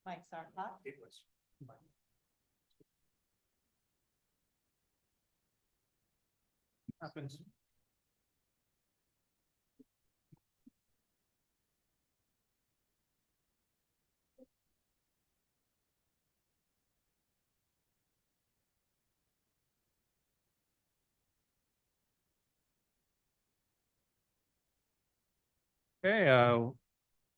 Mics aren't hot. It was. Happens. Okay,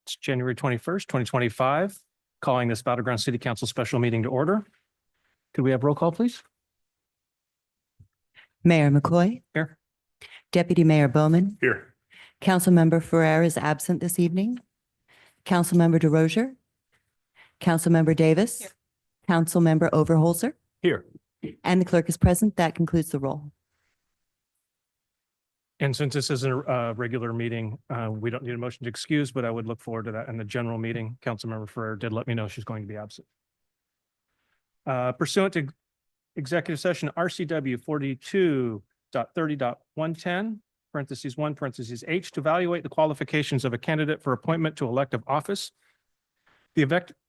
it's January 21st, 2025, calling this Battleground City Council special meeting to order. Could we have roll call, please? Mayor McCoy, Here. Deputy Mayor Bowman, Here. Councilmember Ferrer is absent this evening. Councilmember DeRozier, Councilmember Davis, Here. Councilmember Overholser, Here. and the clerk is present. That concludes the roll. And since this isn't a regular meeting, we don't need a motion to excuse, but I would look forward to that in the general meeting. Councilmember Ferrer did let me know she's going to be absent. Pursuant to executive session RCW 42.30.110, parentheses 1, parentheses H, to evaluate the qualifications of a candidate for appointment to elective office. The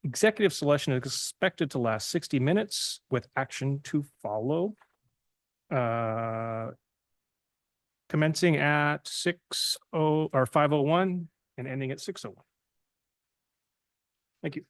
executive selection is expected to last 60 minutes with action to follow. Commencing at 5:01 and ending at 6:01. Thank you.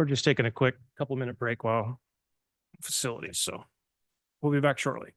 We're just taking a quick couple-minute break while facilities, so we'll be back shortly.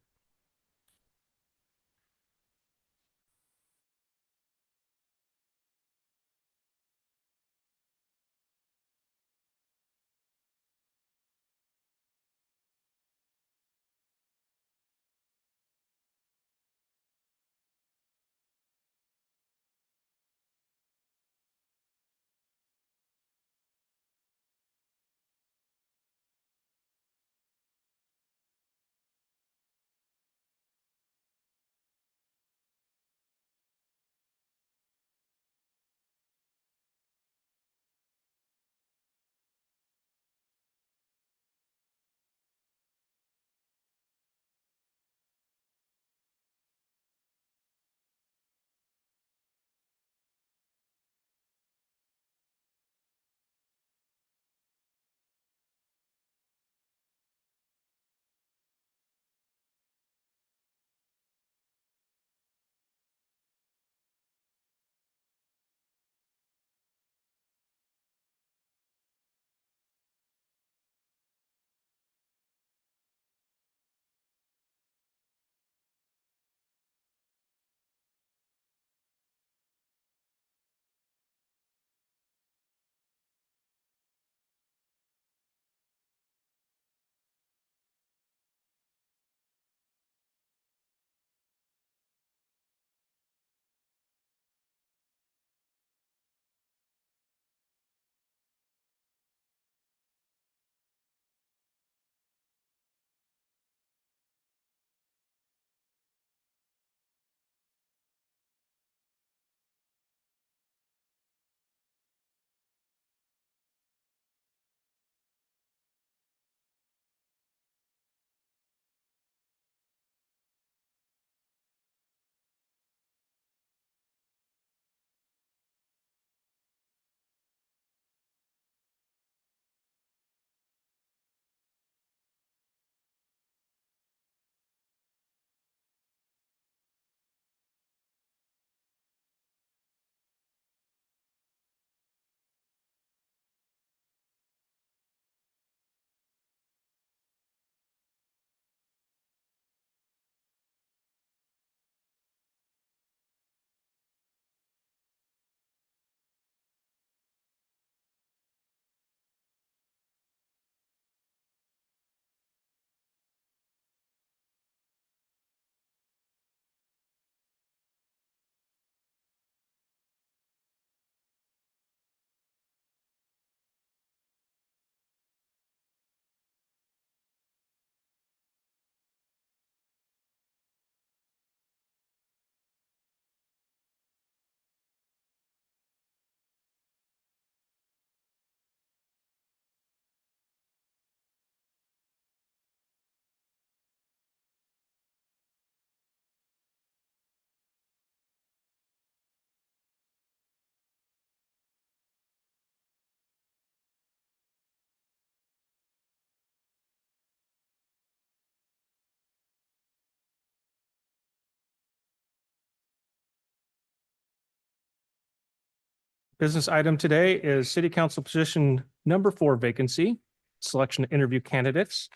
Business item today is City Council position number 4 vacancy, selection of interview candidates.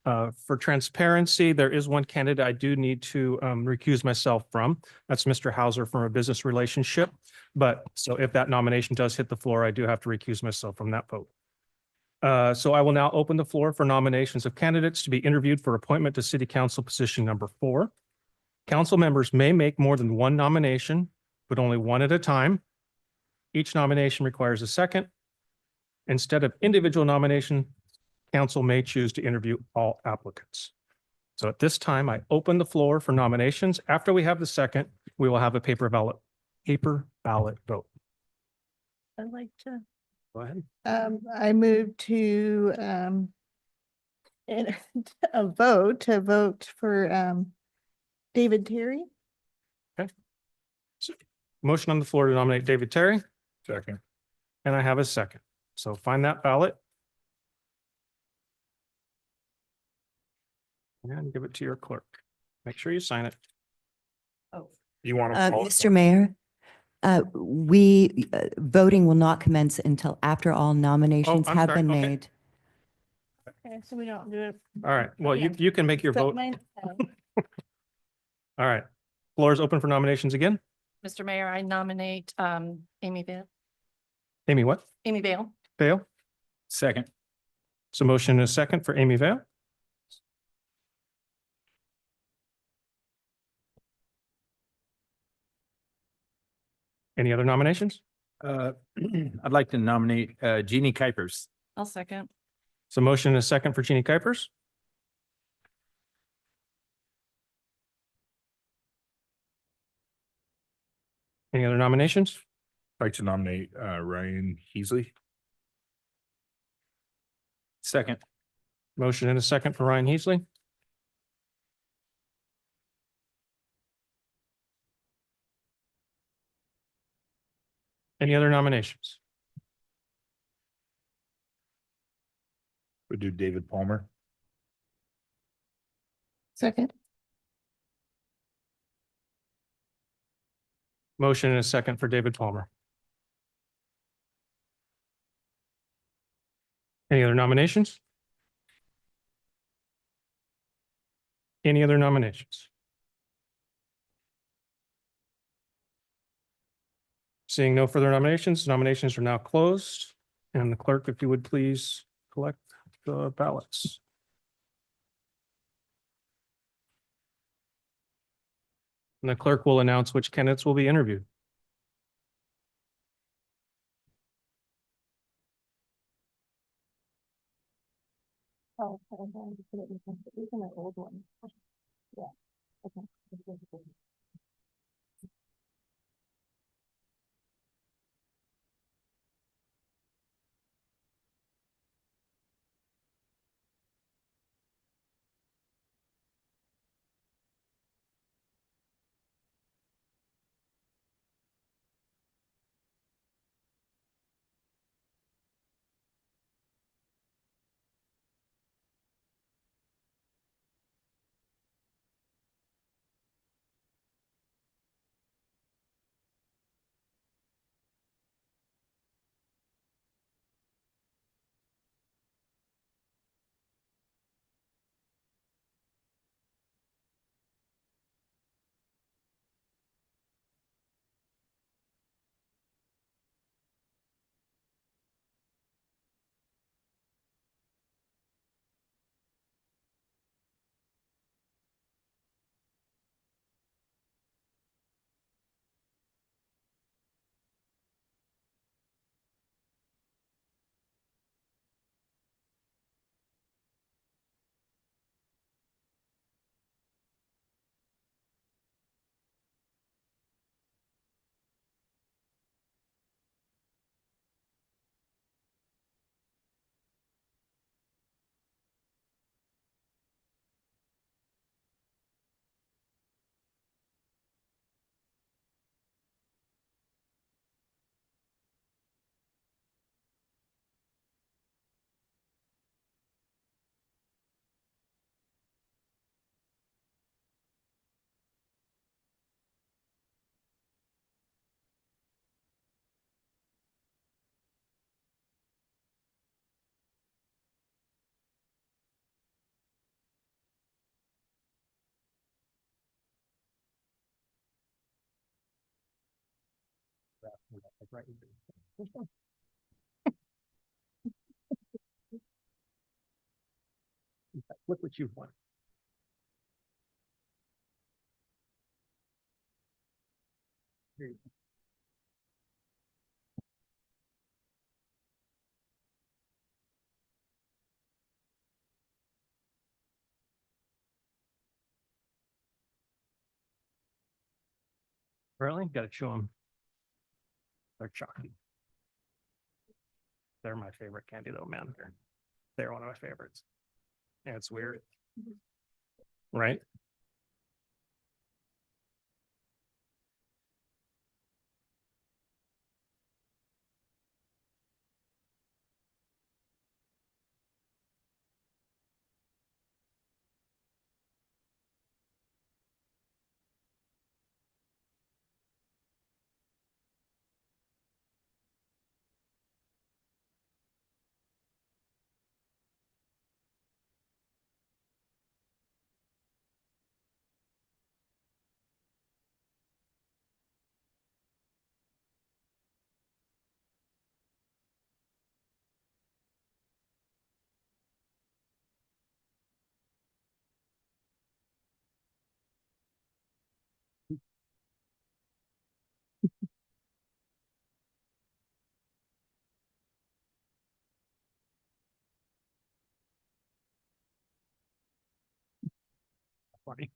For transparency, there is one candidate I do need to recuse myself from. That's Mr. Hauser from a business relationship. But so if that nomination does hit the floor, I do have to recuse myself from that vote. So I will now open the floor for nominations of candidates to be interviewed for appointment to City Council position number 4. Council members may make more than one nomination, but only one at a time. Each nomination requires a second. Instead of individual nomination, council may choose to interview all applicants. So at this time, I open the floor for nominations. After we have the second, we will have a paper ballot vote. I'd like to, Go ahead. I move to, a vote for, David Terry. Motion on the floor to nominate David Terry, Second. and I have a second. So find that ballot. And give it to your clerk. Make sure you sign it. You want to? Mr. Mayor, Voting will not commence until after all nominations I'm have sorry. been Okay. made. Okay, so we don't do it. All right. Well, Okay. you can make your So vote. mine- All right. Floor is open for nominations again. Mr. Mayor, I nominate Amy Vale. Amy, what? Amy Vale. Vale? Second. So motion and a second for Amy Vale. Any other nominations? I'd like to nominate Jeannie Kuipers. I'll second. So motion and a second for Jeannie Kuipers. Any other nominations? I'd like to nominate Ryan Heasley. Second. Motion and a second for Ryan Heasley. Any other nominations? Would do David Palmer. Second. Motion and a second for David Palmer. Any other nominations? Any other nominations? Seeing no further nominations, nominations are now closed. And the clerk, if you would please collect the ballots. And the clerk will announce which candidates will be interviewed. Oh, okay, I'm going to put it in an old one. Yeah. Okay. Look what you've won. Really? Got to show them. They're chalky. They're my favorite candy though, man. They're one of my favorites. Yeah, it's weird. Right? funny.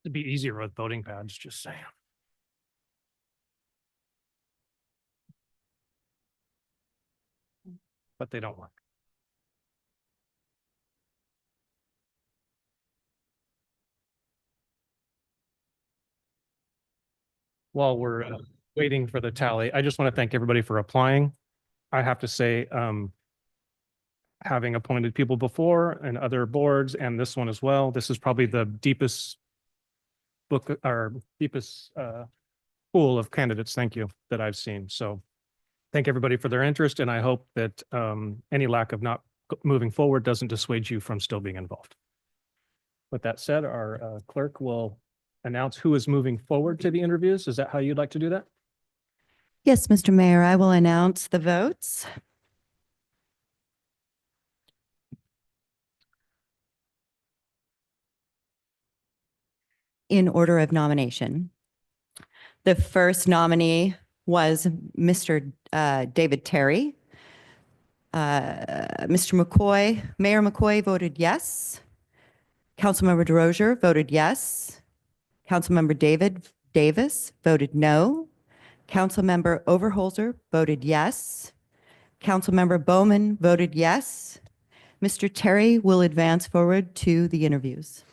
It'd be easier with voting pads, just saying. But they don't work. While we're waiting for the tally, I just want to thank everybody for applying. I have to say, having appointed people before and other boards and this one as well, this is probably the deepest book or deepest pool of candidates, thank you, that I've seen. So thank everybody for their interest, and I hope that any lack of not moving forward doesn't dissuade you from still being involved. With that said, our clerk will announce who is moving forward to the interviews. Is that how you'd like to do that? Yes, Mr. Mayor, I will announce the votes. In order of nomination. The first nominee was Mr. David Terry. Mr. McCoy, Mayor McCoy voted yes. Councilmember DeRozier voted yes. Councilmember Davis voted no. Councilmember Overholser voted yes. Councilmember Bowman voted yes. Mr. Terry will advance forward to the interviews.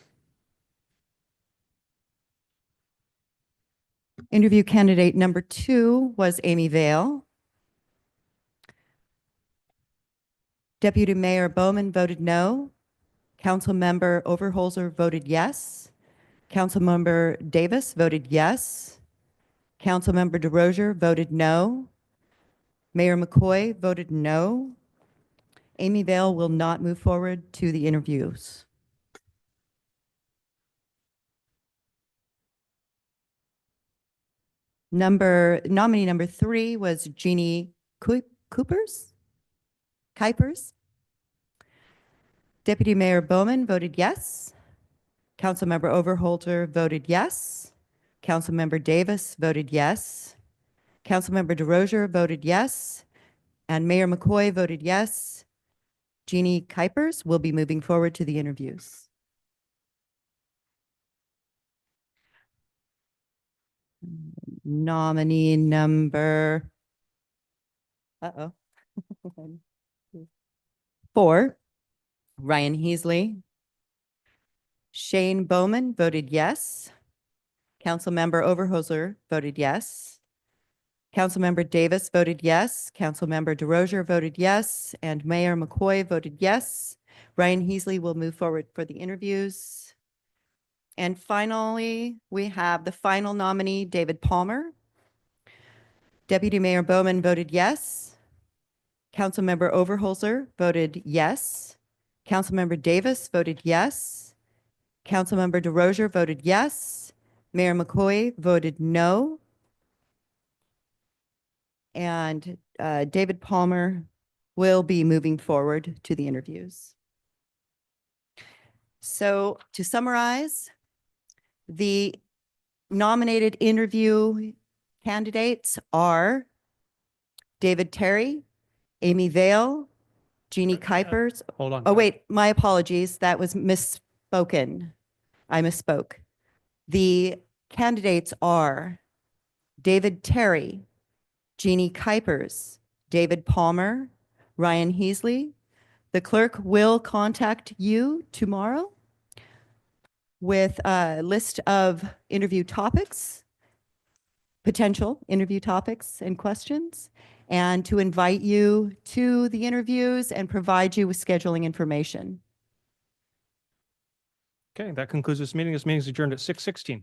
Interview candidate number 2 was Amy Vale. Deputy Mayor Bowman voted no. Councilmember Overholser voted yes. Councilmember Davis voted yes. Councilmember DeRozier voted no. Mayor McCoy voted no. Amy Vale will not move forward to the interviews. Nominee number 3 was Jeannie Kuipers. Deputy Mayor Bowman voted yes. Councilmember Overholter voted yes. Councilmember Davis voted yes. Councilmember DeRozier voted yes. And Mayor McCoy voted yes. Jeannie Kuipers will be moving forward to the interviews. Nominee number 4, Ryan Heasley. Shane Bowman voted yes. Councilmember Overholser voted yes. Councilmember Davis voted yes. Councilmember DeRozier voted yes. And Mayor McCoy voted yes. Ryan Heasley will move forward for the interviews. And finally, we have the final nominee, David Palmer. Deputy Mayor Bowman voted yes. Councilmember Overholser voted yes. Councilmember Davis voted yes. Councilmember DeRozier voted yes. Mayor McCoy voted no. And David Palmer will be moving forward to the interviews. So to summarize, the nominated interview candidates are David Terry, Amy Vale, Jeannie Kuipers. Hold on. Oh, wait, my apologies. That was misspoken. I misspoke. The candidates are David Terry, Jeannie Kuipers, David Palmer, Ryan Heasley. The clerk will contact you tomorrow with a list of interview topics, potential interview topics and questions, and to invite you to the interviews and provide you with scheduling information. Okay, that concludes this meeting. This meeting is adjourned at 6:16.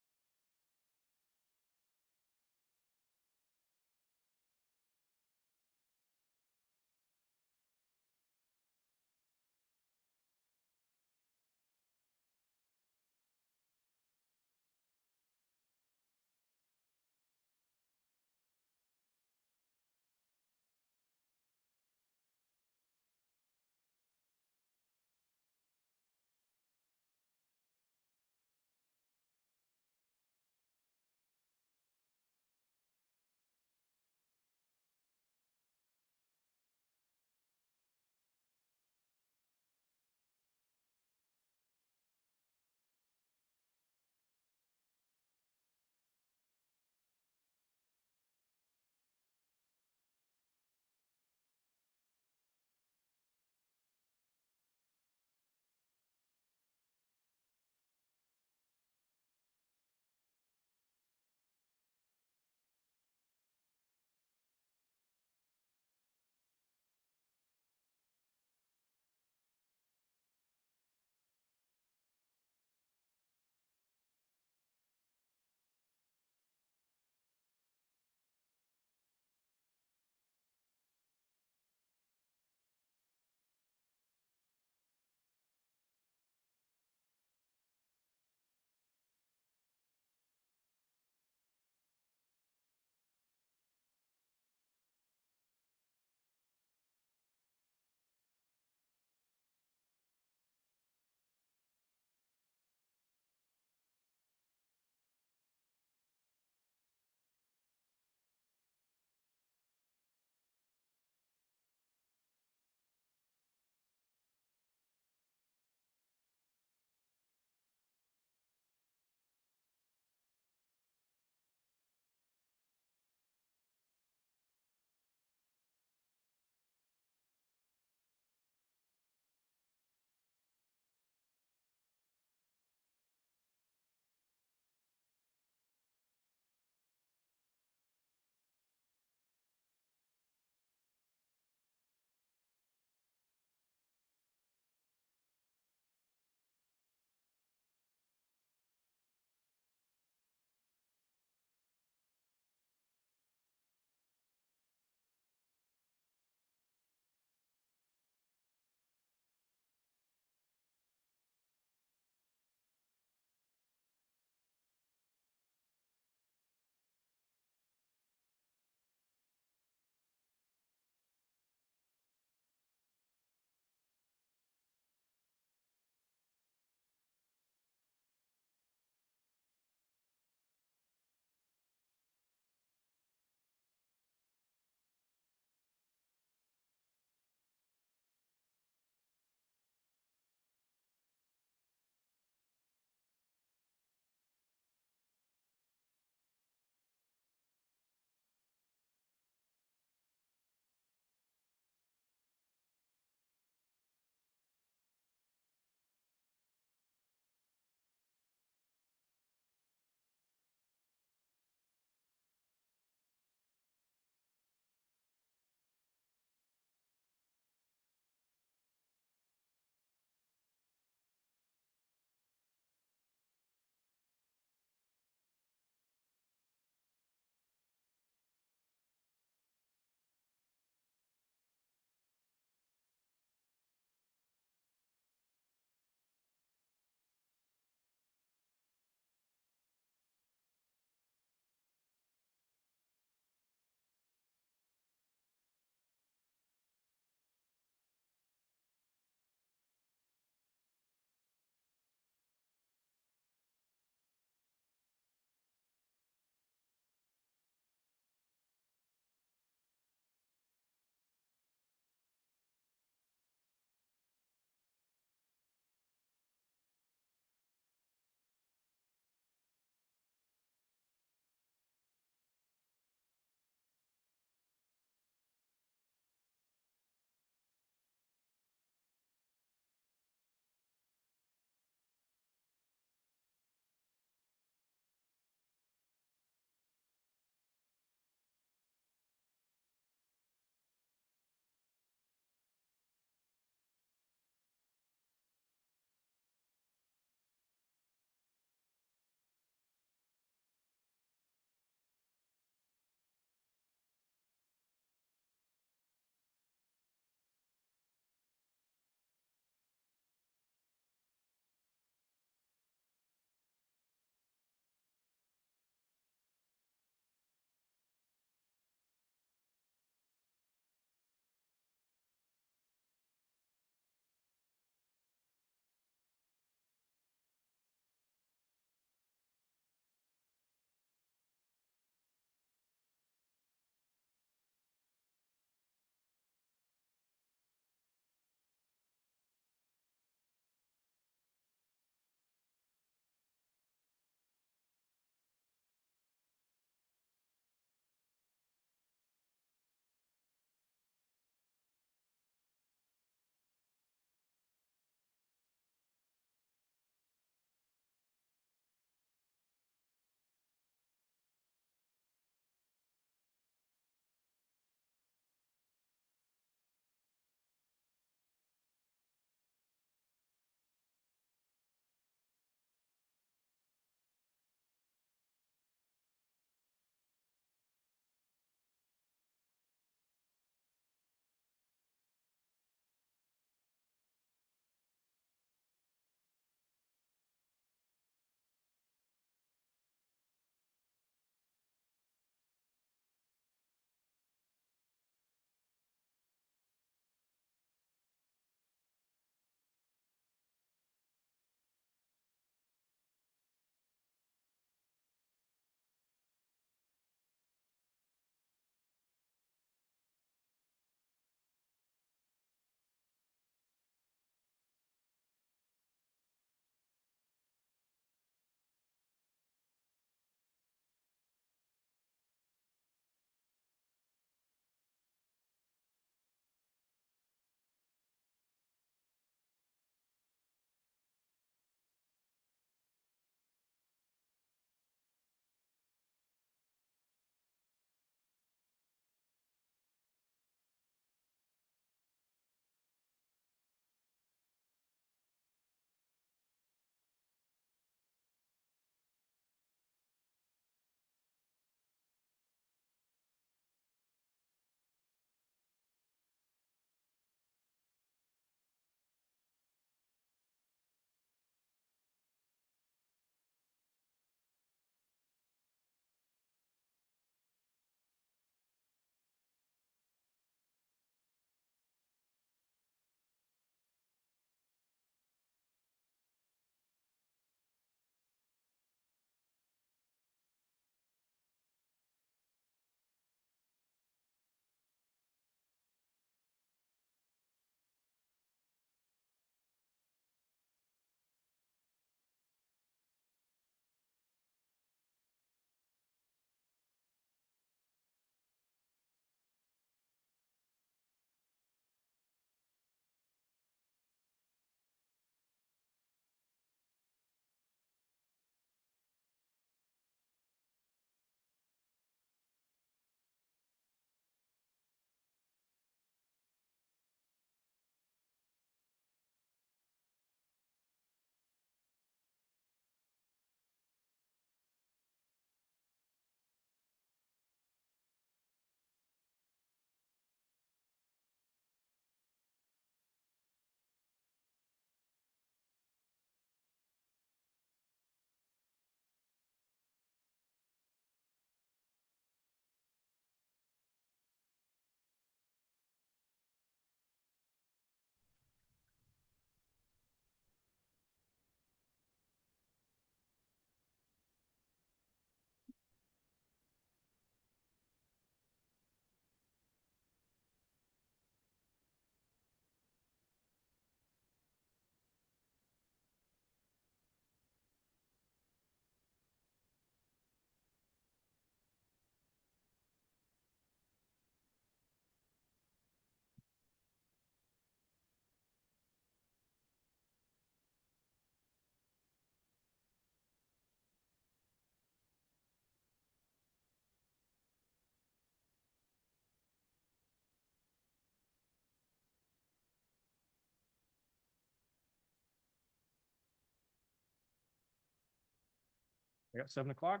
I got 7 o'clock.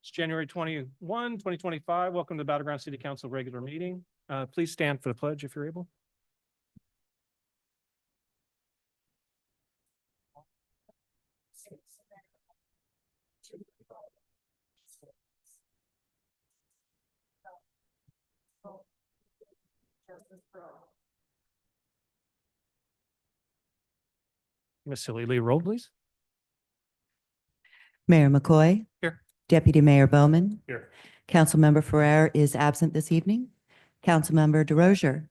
It's January 21, 2025. Welcome to the Battleground City Council regular meeting. Please stand for the pledge if you're able. Miss Silly Lee, roll please. Mayor McCoy. Here. Deputy Mayor Bowman. Here. Councilmember Ferrer is absent this evening. Councilmember DeRozier.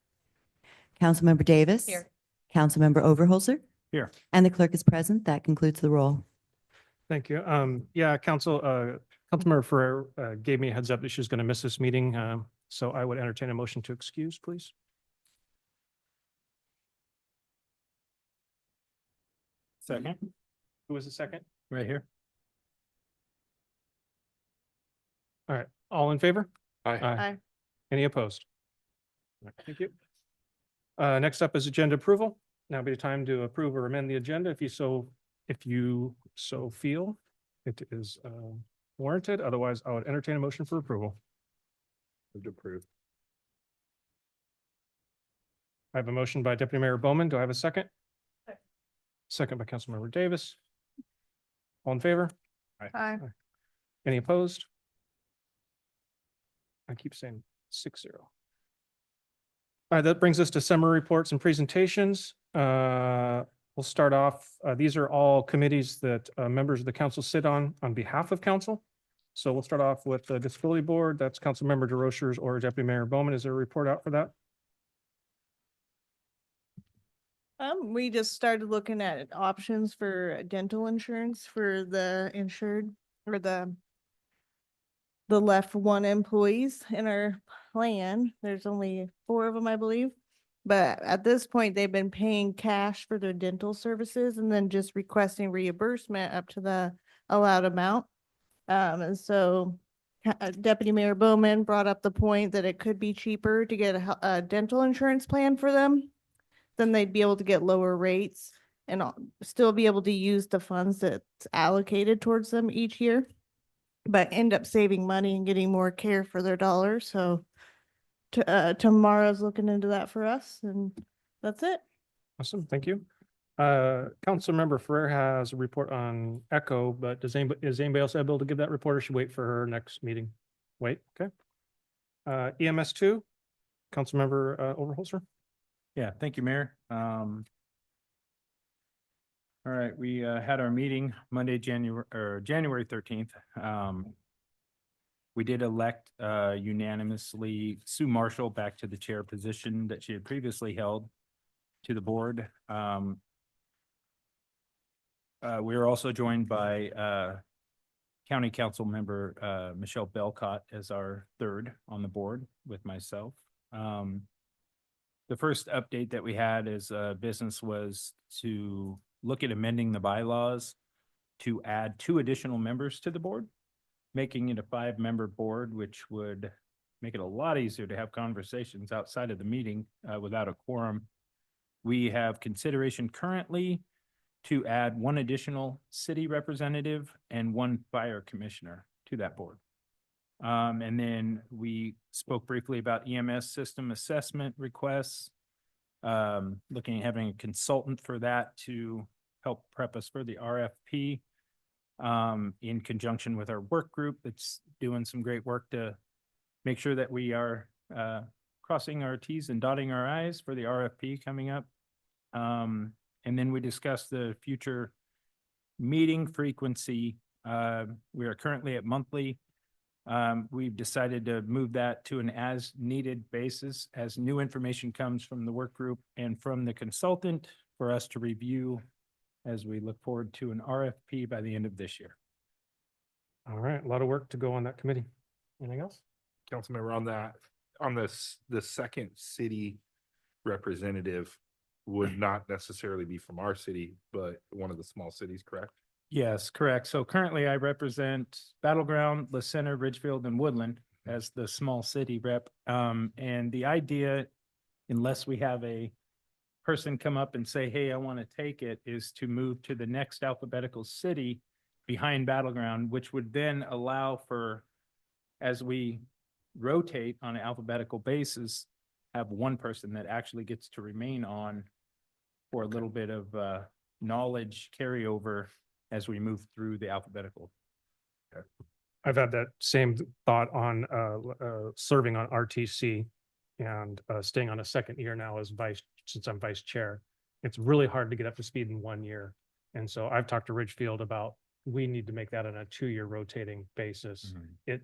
Councilmember Davis. Here. Councilmember Overholser. Here. And the clerk is present. That concludes the roll. Thank you. Yeah, Councilmember Ferrer gave me a heads up that she was going to miss this meeting. So I would entertain a motion to excuse, please. Second, Who was the second? right here. All right, all in favor? Aye. Aye. Any opposed? All right, thank you. Next up is agenda approval. Now be the time to approve or amend the agenda if you so feel it is warranted. Otherwise, I would entertain a motion for approval. Move to approve. I have a motion by Deputy Mayor Bowman. Do I have a second? Second by Councilmember Davis. All in favor? Aye. Any opposed? I keep saying 6-0. All right, that brings us to summary reports and presentations. We'll start off. These are all committees that members of the council sit on behalf of council. So we'll start off with the Disability Board. That's Councilmember DeRochers or Deputy Mayor Bowman. Is there a report out for that? We just started looking at options for dental insurance for the insured or the left one employees in our plan. There's only 4 of them, I believe. But at this point, they've been paying cash for their dental services and then just requesting reimbursement up to the allowed amount. And so Deputy Mayor Bowman brought up the point that it could be cheaper to get a dental insurance plan for them. Then they'd be able to get lower rates and still be able to use the funds that's allocated towards them each year, but end up saving money and getting more care for their dollars. So Tamara's looking into that for us, and that's it. Awesome, thank you. Councilmember Ferrer has a report on Echo, but is anybody else able to give that report or should wait for her next meeting? Wait, okay. EMS 2, Councilmember Overholser. Yeah, thank you, Mayor. All right, we had our meeting Monday, January 13th. We did elect unanimously Sue Marshall back to the chair position that she had previously held to the board. We were also joined by County Council member Michelle Belcott as our third on the board with myself. The first update that we had as business was to look at amending the bylaws to add 2 additional members to the board, making it a 5-member board, which would make it a lot easier to have conversations outside of the meeting without a quorum. We have consideration currently to add 1 additional city representative and 1 fire commissioner to that board. And then we spoke briefly about EMS system assessment requests, looking at having a consultant for that to help prep us for the RFP, in conjunction with our work group that's doing some great work to make sure that we are crossing our T's and dotting our I's for the RFP coming up. And then we discussed the future meeting frequency. We are currently at monthly. We've decided to move that to an as-needed basis as new information comes from the work group and from the consultant for us to review as we look forward to an RFP by the end of this year. All right, a lot of work to go on that committee. Anything else? Councilmember, on this, the second city representative would not necessarily be from our city, but one of the small cities, correct? Yes, correct. So currently I represent Battleground, La Center, Ridgefield, and Woodland as the small city rep. And the idea, unless we have a person come up and say, hey, I want to take it, is to move to the next alphabetical city behind Battleground, which would then allow for, as we rotate on an alphabetical basis, have one person that actually gets to remain on for a little bit of knowledge carryover as we move through the alphabetical. I've had that same thought on serving on RTC and staying on a second year now as since I'm vice chair. It's really hard to get up to speed in 1 year. And so I've talked to Ridgefield about, we need to make that on a 2-year rotating basis.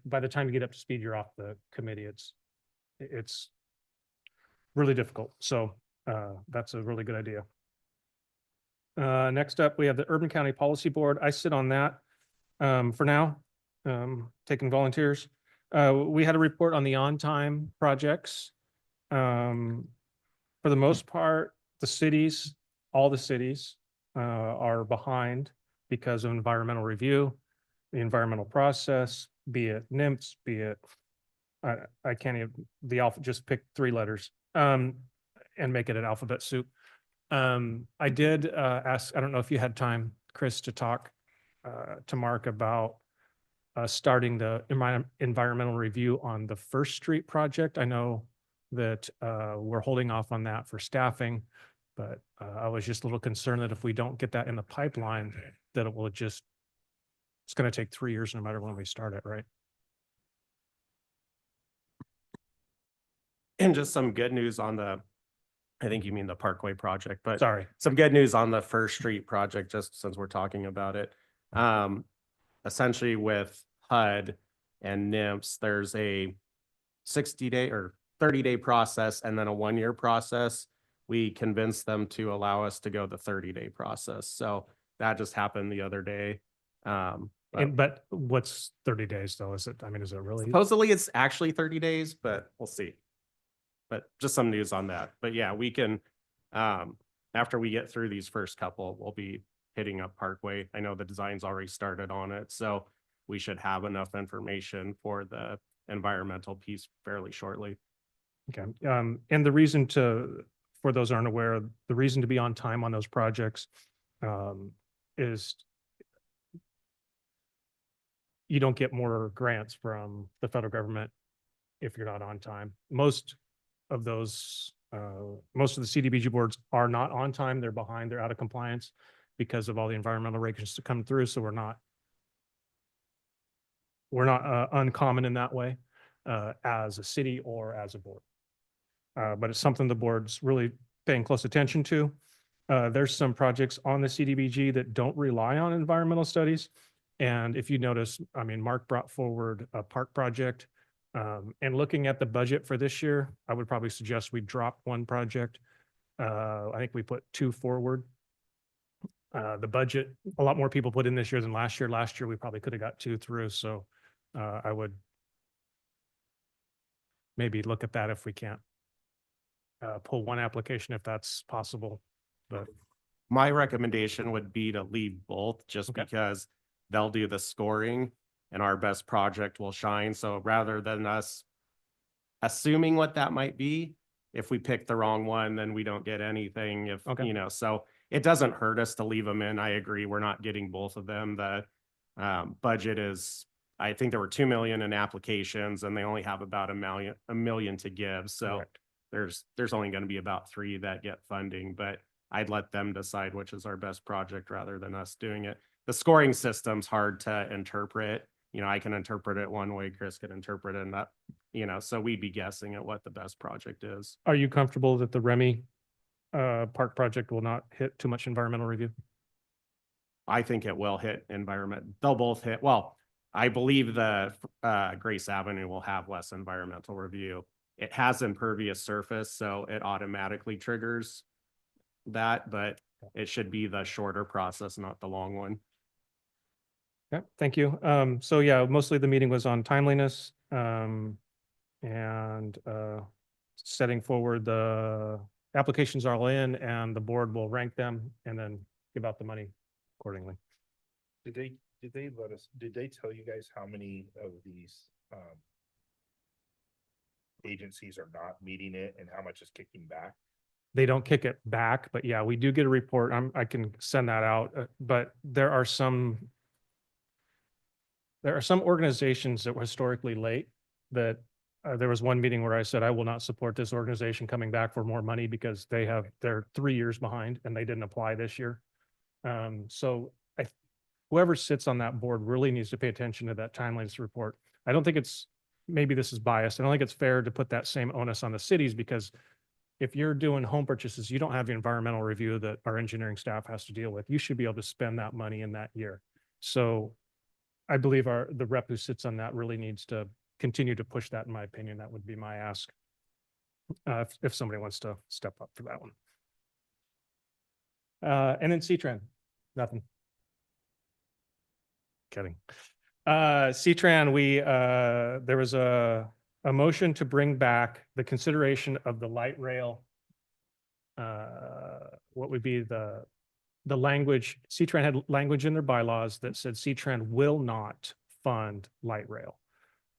By the time you get up to speed, you're off the committee. It's really difficult. So that's a really good idea. Next up, we have the Urban County Policy Board. I sit on that for now, taking volunteers. We had a report on the on-time projects. For the most part, the cities, all the cities are behind because of environmental review, the environmental process, be it NIMS, be it, I can't even, the alpha, just pick 3 letters and make it an alphabet soup. I did ask, I don't know if you had time, Chris, to talk to Mark about starting the environmental review on the First Street project. I know that we're holding off on that for staffing, but I was just a little concerned that if we don't get that in the pipeline, that it will just, it's going to take 3 years no matter when we start it, right? And just some good news on the, I think you mean the Parkway project, but Sorry. some good news on the First Street project, just since we're talking about it. Essentially with HUD and NIMS, there's a 60-day or 30-day process and then a 1-year process. We convinced them to allow us to go the 30-day process. So that just happened the other day. But what's 30 days though? Is it, I mean, is it really? Supposedly it's actually 30 days, but we'll see. But just some news on that. But yeah, we can, after we get through these first couple, we'll be hitting up Parkway. I know the design's already started on it, so we should have enough information for the environmental piece fairly shortly. Okay. And the reason for those who aren't aware, the reason to be on time on those projects is you don't get more grants from the federal government if you're not on time. Most of the CDBG boards are not on time. They're behind, they're out of compliance because of all the environmental regulations to come through. So we're not uncommon in that way as a city or as a board. But it's something the board's really paying close attention to. There's some projects on the CDBG that don't rely on environmental studies. And if you notice, I mean, Mark brought forward a park project. And looking at the budget for this year, I would probably suggest we drop 1 project. I think we put 2 forward. The budget, a lot more people put in this year than last year. Last year, we probably could have got 2 through. So I would maybe look at that if we can't pull 1 application, if that's possible. But My recommendation would be to leave both just Okay. because they'll do the scoring and our best project will shine. So rather than us assuming what that might be, if we pick the wrong one, then we don't get anything. If, Okay. you know, so it doesn't hurt us to leave them in. I agree. We're not getting both of them. The budget is, I think there were 2 million in applications and they only have about a million to give. So correct. there's only going to be about 3 that get funding, but I'd let them decide which is our best project rather than us doing it. The scoring system's hard to interpret. You know, I can interpret it one way, Chris can interpret it that, you know, so we'd be guessing at what the best project is. Are you comfortable that the Remy park project will not hit too much environmental review? I think it will hit environment. They'll both hit. Well, I believe the Grace Avenue will have less environmental review. It has impervious surface, so it automatically triggers that, but it should be the shorter process, not the long one. Okay, thank you. So yeah, mostly the meeting was on timeliness and setting forward the applications are all in and the board will rank them and then give out the money accordingly. Did they tell you guys how many of these agencies are not meeting it and how much is kicking back? They don't kick it back, but yeah, we do get a report. I can send that out, but there are some there are some organizations that were historically late that there was one meeting where I said, I will not support this organization coming back for more money because they're 3 years behind and they didn't apply this year. So whoever sits on that board really needs to pay attention to that timeliness report. I don't think maybe this is biased. I don't think it's fair to put that same onus on the cities because if you're doing home purchases, you don't have the environmental review that our engineering staff has to deal with. You should be able to spend that money in that year. So I believe the rep who sits on that really needs to continue to push that, in my opinion. That would be my ask. If somebody wants to step up for that one. And then C-Tran, nothing. Kidding. C-Tran, there was a motion to bring back the consideration of the light rail. What would be the language? C-Tran had language in their bylaws that said C-Tran will not fund light rail.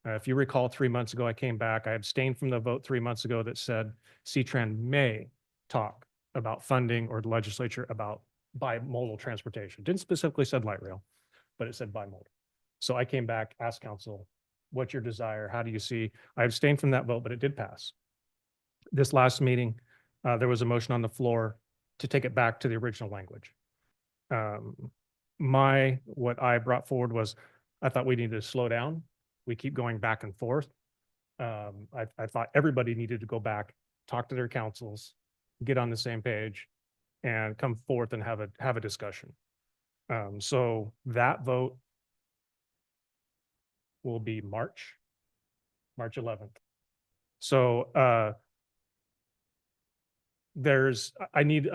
If you recall, 3 months ago, I came back. I abstained from the vote 3 months ago that said C-Tran may talk about funding or the legislature about bimodal transportation. Didn't specifically said light rail, but it said bimodal. So I came back, asked council, what's your desire? How do you see? I abstained from that vote, but it did pass. This last meeting, there was a motion on the floor to take it back to the original language. What I brought forward was, I thought we needed to slow down. We keep going back and forth. I thought everybody needed to go back, talk to their councils, get on the same page, and come forth and have a discussion. So that vote will be March 11th. So I need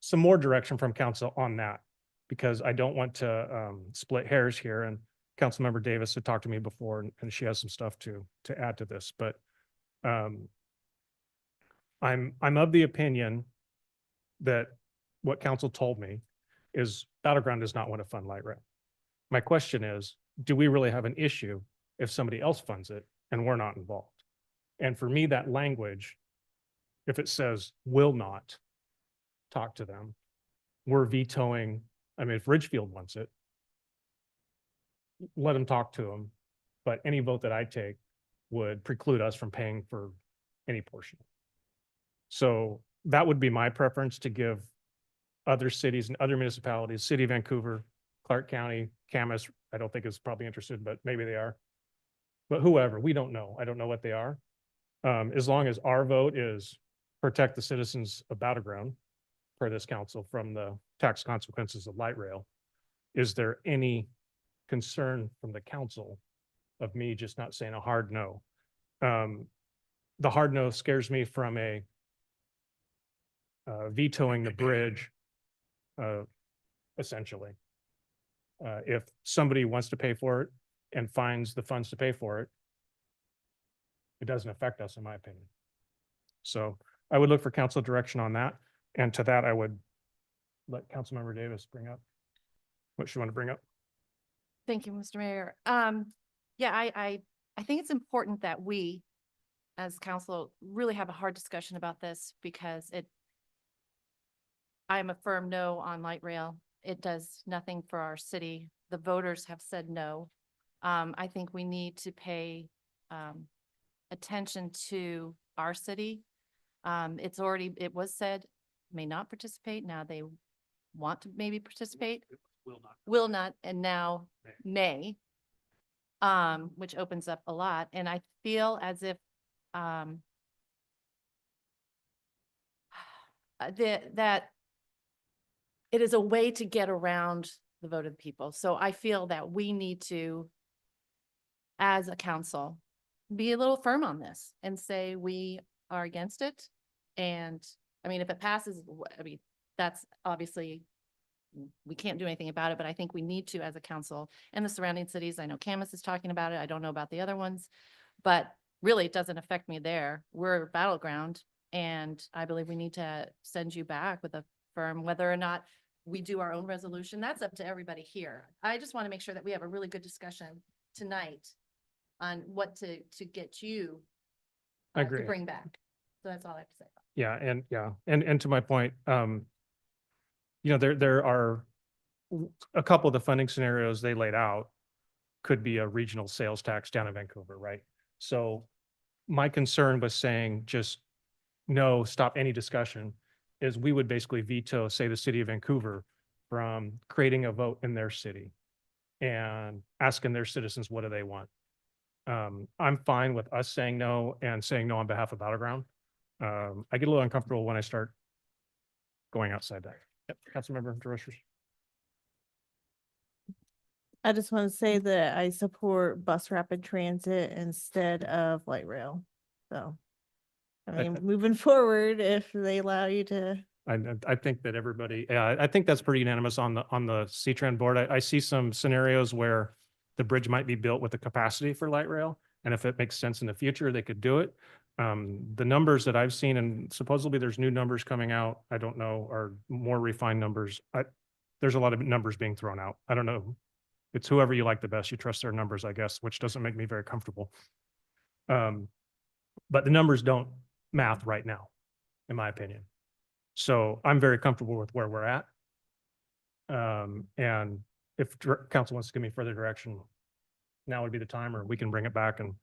some more direction from council on that because I don't want to split hairs here. And Councilmember Davis had talked to me before and she has some stuff to add to this, but I'm of the opinion that what council told me is Battleground does not want to fund light rail. My question is, do we really have an issue if somebody else funds it and we're not involved? And for me, that language, if it says will not talk to them, we're vetoing. I mean, if Ridgefield wants it, let them talk to them. But any vote that I take would preclude us from paying for any portion. So that would be my preference, to give other cities and other municipalities, City of Vancouver, Clark County, Camas, I don't think is probably interested, but maybe they are. But whoever, we don't know. I don't know what they are. As long as our vote is protect the citizens of Battleground per this council from the tax consequences of light rail, is there any concern from the council of me just not saying a hard no? The hard no scares me from vetoing the bridge, essentially. If somebody wants to pay for it and finds the funds to pay for it, it doesn't affect us, in my opinion. So I would look for council direction on that. And to that, I would let Councilmember Davis bring up what she wanted to bring up. Thank you, Mr. Mayor. Yeah, I think it's important that we, as council, really have a hard discussion about this because I'm a firm no on light rail. It does nothing for our city. The voters have said no. I think we need to pay attention to our city. It was said may not participate. Now they want to maybe participate. Will not, and now may, which opens up a lot. And I feel as if that it is a way to get around the vote of the people. So I feel that we need to, as a council, be a little firm on this and say we are against it. And I mean, if it passes, I mean, that's obviously, we can't do anything about it, but I think we need to, as a council, and the surrounding cities. I know Camas is talking about it. I don't know about the other ones, but really it doesn't affect me there. We're Battleground, and I believe we need to send you back with a firm, whether or not we do our own resolution. That's up to everybody here. I just want to make sure that we have a really good discussion tonight on what to get you I to agree. bring back. So that's all I have to say. And to my point, there are a couple of the funding scenarios they laid out could be a regional sales tax down in Vancouver, right? So my concern was saying just no, stop any discussion, is we would basically veto, say, the city of Vancouver from creating a vote in their city and asking their citizens, what do they want? I'm fine with us saying no and saying no on behalf of Battleground. I get a little uncomfortable when I start going outside that. Yep, Councilmember DeRochers. I just want to say that I support bus rapid transit instead of light rail. So, I I- mean, moving forward, if they allow you to, I think that everybody, yeah, I think that's pretty unanimous on the C-Tran board. I see some scenarios where the bridge might be built with the capacity for light rail. And if it makes sense in the future, they could do it. The numbers that I've seen, and supposedly there's new numbers coming out, I don't know, are more refined numbers. There's a lot of numbers being thrown out. I don't know. It's whoever you like the best. You trust their numbers, I guess, which doesn't make me very comfortable. But the numbers don't math right now, in my opinion. So I'm very comfortable with where we're at. And if council wants to give me further direction, now would be the time, or we can bring it back and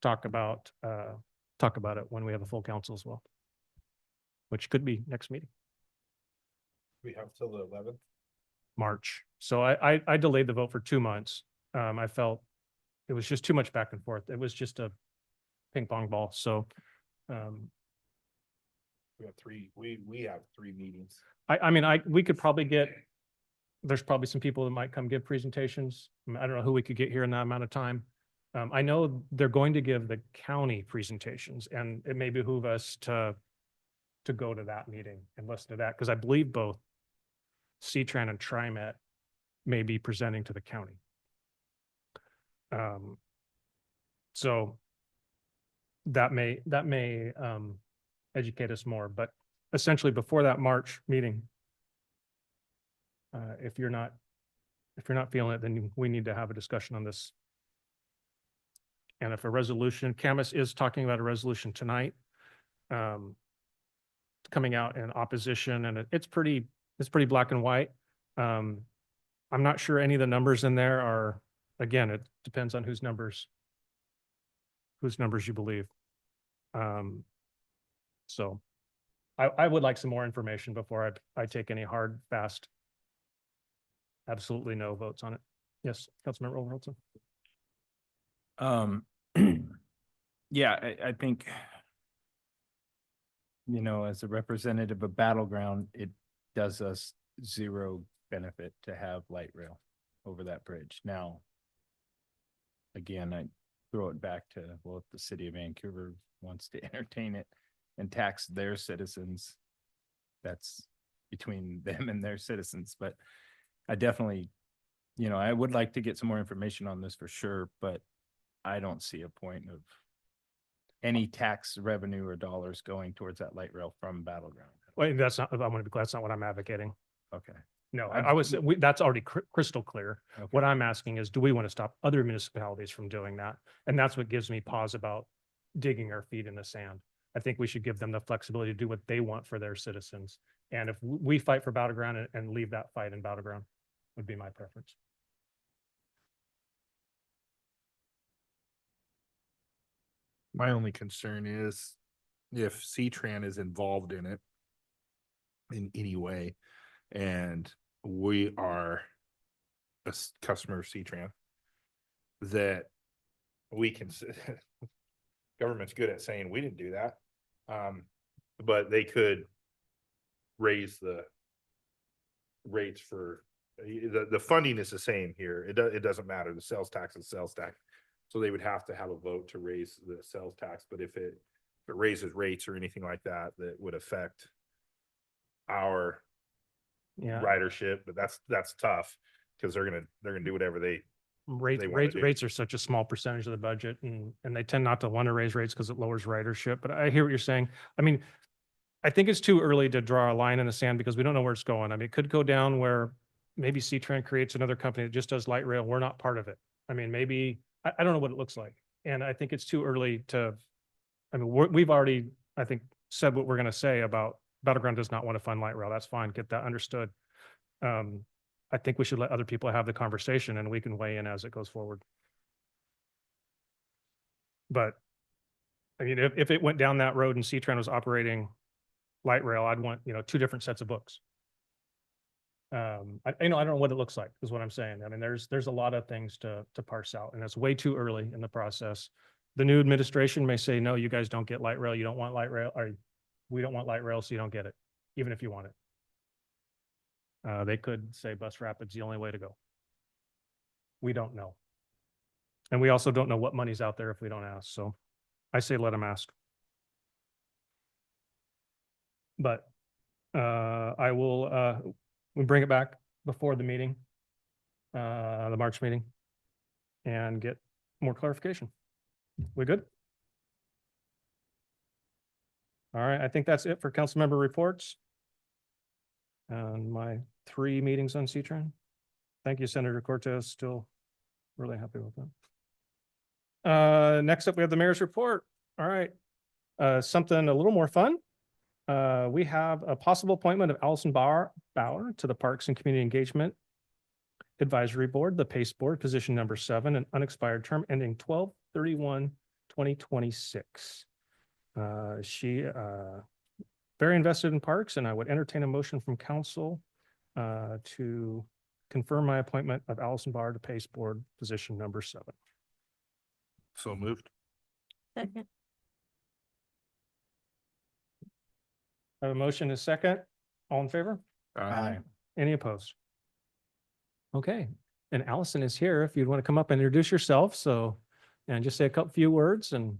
talk about it when we have a full council as well, which could be next meeting, We have till the 11th. March. So I delayed the vote for 2 months. I felt it was just too much back and forth. It was just a ping pong ball. So We have we have 3 meetings. I mean, we could probably get, there's probably some people that might come give presentations. I don't know who we could get here in that amount of time. I know they're going to give the county presentations, and it may behoove us to go to that meeting and listen to that, because I believe both C-Tran and TriMet may be presenting to the county. So that may educate us more, but essentially before that March meeting, if you're not feeling it, then we need to have a discussion on this. And if a resolution, Camus is talking about a resolution tonight, coming out in opposition, and it's pretty black and white. I'm not sure any of the numbers in there are, again, it depends on whose numbers you believe. So I would like some more information before I take any hard, fast, absolutely no votes on it. Yes, Councilmember Overholtzen. Yeah, I think, as a representative of Battleground, it does us zero benefit to have light rail over that bridge. Now, again, I throw it back to, well, if the city of Vancouver wants to entertain it and tax their citizens, that's between them and their citizens. But I definitely, I would like to get some more information on this for sure, but I don't see a point of any tax revenue or dollars going towards that light rail from Battleground. Well, that's not, I want to be clear, that's not what I'm advocating. Okay. No, I'm- I was, that's already crystal clear. Okay. What I'm asking is, do we want to stop other municipalities from doing that? And that's what gives me pause about digging our feet in the sand. I think we should give them the flexibility to do what they want for their citizens. And if we fight for Battleground and leave that fight in Battleground, would be my preference. My only concern is if C-Tran is involved in it in any way, and we are a customer of C-Tran, that we can, government's good at saying we didn't do that. But they could raise the rates for, the funding is the same here. It doesn't matter. The sales tax is sales tax. So they would have to have a vote to raise the sales tax, but if it raises rates or anything like that, that would affect our Yeah, ridership, but that's tough, because they're gonna do whatever they rates, they wanna rates, do. rates are such a small percentage of the budget, and they tend not to want to raise rates because it lowers ridership. But I hear what you're saying. I mean, I think it's too early to draw a line in the sand because we don't know where it's going. I mean, it could go down where maybe C-Tran creates another company that just does light rail. We're not part of it. I mean, maybe, I don't know what it looks like. And I think it's too early to, I mean, we've already, I think, said what we're going to say about Battleground does not want to fund light rail. That's fine. Get that understood. I think we should let other people have the conversation and we can weigh in as it goes forward. But I mean, if it went down that road and C-Tran was operating light rail, I'd want, two different sets of books. I don't know what it looks like, is what I'm saying. I mean, there's a lot of things to parse out, and it's way too early in the process. The new administration may say, no, you guys don't get light rail. You don't want light rail, or we don't want light rail, so you don't get it, even if you want it. They could say bus rapid's the only way to go. We don't know. And we also don't know what money's out there if we don't ask. So I say let them ask. But I will we'll bring it back before the meeting, the March meeting, and get more clarification. We good? All right, I think that's it for council member reports. And my 3 meetings on C-Tran. Thank you, Senator Cortez. Still really happy with that. Next up, we have the mayor's report. All right. Something a little more fun. We have a possible appointment of Allison Bauer to the Parks and Community Engagement Advisory Board, the PACE Board, position number 7, an unexpired term ending 12/31/2026. She very invested in parks, and I would entertain a motion from council to confirm my appointment of Allison Bauer to PACE Board, position number 7. So moved. Second. I have a motion and a second. All in favor? Aye. Any opposed? Okay, and Allison is here if you'd want to come up and introduce yourself. So, and just say a few words and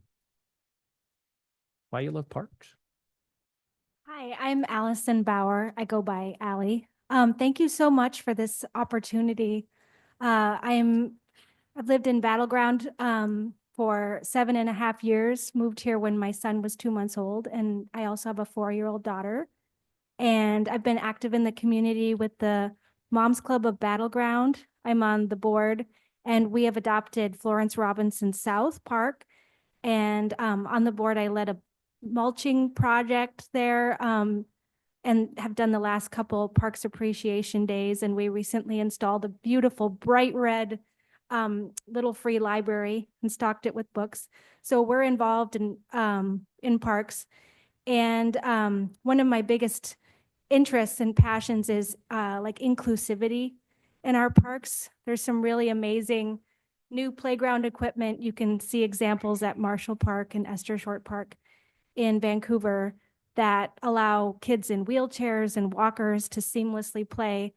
why you love parks. Hi, I'm Allison Bauer. I go by Allie. Thank you so much for this opportunity. I've lived in Battleground for 7.5 years, moved here when my son was 2 months old, and I also have a 4-year-old daughter. And I've been active in the community with the Moms Club of Battleground. I'm on the board, and we have adopted Florence Robinson South Park. And on the board, I led a mulching project there and have done the last couple Parks Appreciation Days. And we recently installed a beautiful bright red little free library and stocked it with books. So we're involved in parks. And one of my biggest interests and passions is like inclusivity in our parks. There's some really amazing new playground equipment. You can see examples at Marshall Park and Esther Short Park in Vancouver that allow kids in wheelchairs and walkers to seamlessly play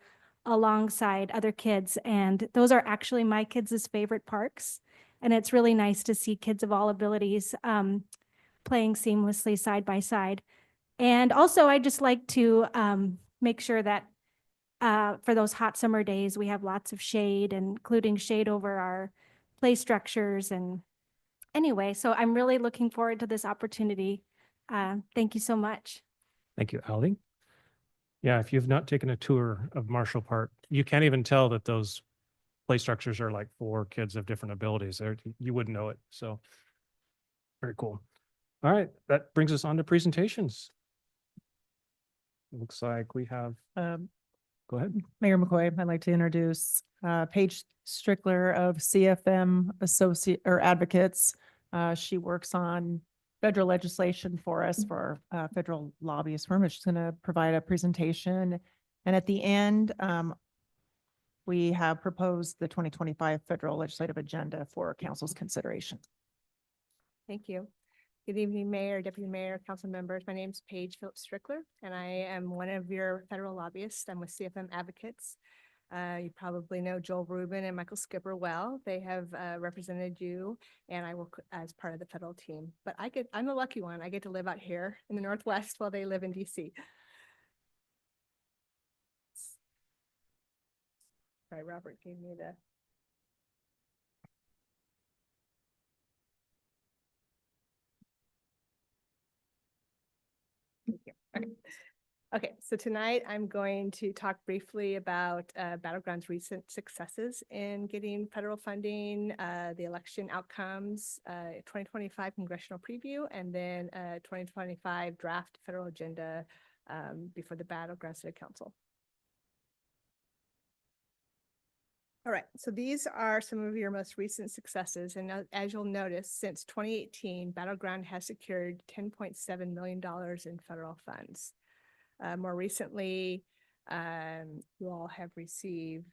alongside other kids. And those are actually my kids' favorite parks. And it's really nice to see kids of all abilities playing seamlessly side by side. And also, I just like to make sure that for those hot summer days, we have lots of shade, including shade over our play structures. And anyway, so I'm really looking forward to this opportunity. Thank you so much. Thank you, Ally. Yeah, if you've not taken a tour of Marshall Park, you can't even tell that those play structures are like for kids of different abilities. You wouldn't know it. So very cool. All right, that brings us on to presentations. Looks like we have, go ahead. Mayor McCoy, I'd like to introduce Paige Strickler of CFM Associate or Advocates. She works on federal legislation for us for a federal lobbyist firm. She's going to provide a presentation. And at the end, we have proposed the 2025 federal legislative agenda for council's consideration. Thank you. Good evening, Mayor, Deputy Mayor, council members. My name is Paige Phillips Strickler, and I am one of your federal lobbyists. I'm with CFM Advocates. You probably know Joel Rubin and Michael Skipper well. They have represented you, and I work as part of the federal team. But I'm the lucky one. I get to live out here in the Northwest while they live in DC. Sorry, Robert gave me the. Thank you. Okay. Okay, so tonight I'm going to talk briefly about Battleground's recent successes in getting federal funding, the election outcomes, 2025 congressional preview, and then 2025 draft federal agenda before the Battleground City Council. All right, so these are some of your most recent successes, and as you'll notice, since 2018, Battleground has secured $10.7 million in federal funds. More recently, you all have received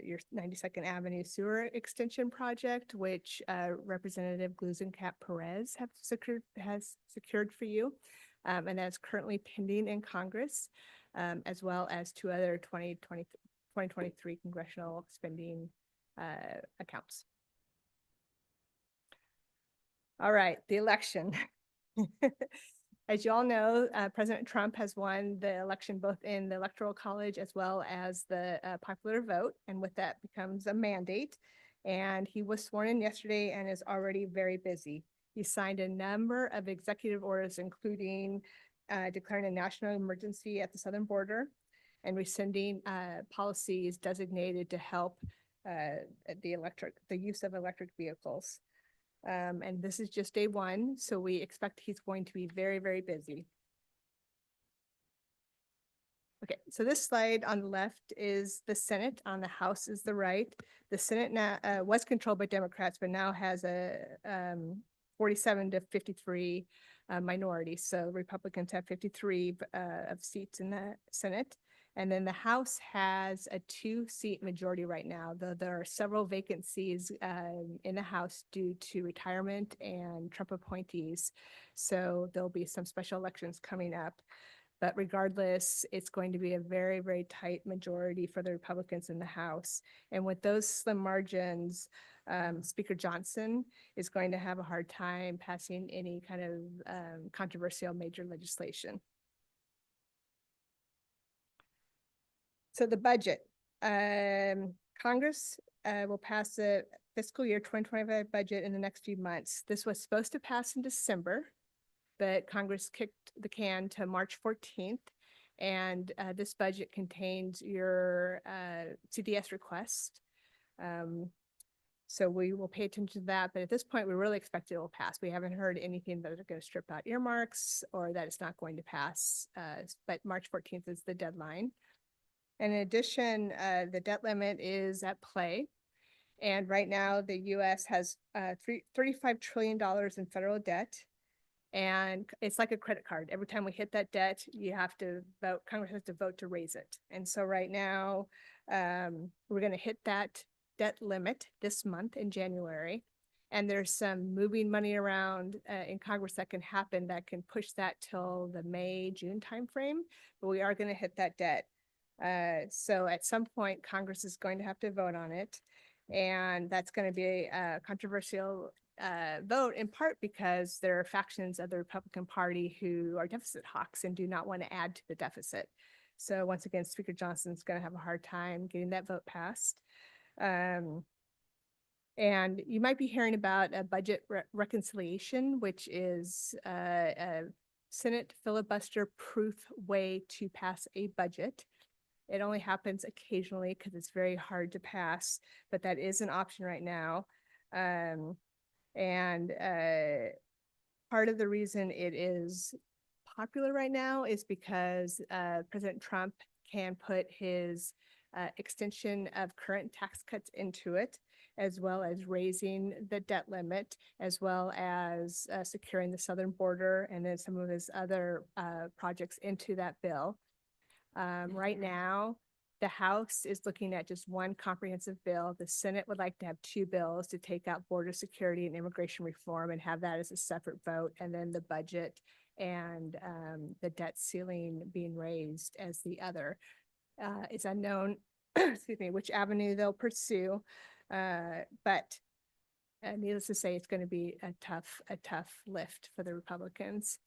your 92nd Avenue Sewer Extension Project, which Representative Glusenkamp Perez has secured for you, and that's currently pending in Congress, as well as two other 2023 congressional spending accounts. All right, the election. As you all know, President Trump has won the election both in the Electoral College as well as the popular vote, and with that becomes a mandate. And he was sworn in yesterday and is already very busy. He signed a number of executive orders, including declaring a national emergency at the southern border and rescinding policies designated to help the use of electric vehicles. And this is just day one, so we expect he's going to be very, very busy. Okay, so this slide on the left is the Senate, on the House is the right. The Senate now was controlled by Democrats, but now has a 47 to 53 minority. So Republicans have 53 of seats in the Senate. And then the House has a 2-seat majority right now, though there are several vacancies in the House due to retirement and Trump appointees. So there'll be some special elections coming up. But regardless, it's going to be a very, very tight majority for the Republicans in the House. And with those slim margins, Speaker Johnson is going to have a hard time passing any kind of controversial major legislation. So the budget, Congress will pass the fiscal year 2025 budget in the next few months. This was supposed to pass in December, but Congress kicked the can to March 14th. And this budget contains your CDS request. So we will pay attention to that. But at this point, we really expect it will pass. We haven't heard anything that they're going to strip out earmarks or that it's not going to pass. But March 14th is the deadline. And in addition, the debt limit is at play. And right now, the US has $35 trillion in federal debt. And it's like a credit card. Every time we hit that debt, you have to vote, Congress has to vote to raise it. And so right now, we're going to hit that debt limit this month in January. And there's some moving money around in Congress that can happen that can push that till the May, June timeframe. But we are going to hit that debt. So at some point, Congress is going to have to vote on it. And that's going to be a controversial vote, in part because there are factions of the Republican Party who are deficit hawks and do not want to add to the deficit. So once again, Speaker Johnson's going to have a hard time getting that vote passed. And you might be hearing about a budget reconciliation, which is a Senate filibuster proof way to pass a budget. It only happens occasionally because it's very hard to pass, but that is an option right now. And part of the reason it is popular right now is because President Trump can put his extension of current tax cuts into it, as well as raising the debt limit, as well as securing the southern border and then some of his other projects into that bill. Right now, the House is looking at just one comprehensive bill. The Senate would like to have 2 bills to take out border security and immigration reform and have that as a separate vote. And then the budget and the debt ceiling being raised as the other. It's unknown, excuse me, which avenue they'll pursue. But needless to say, it's going to be a tough lift for the Republicans.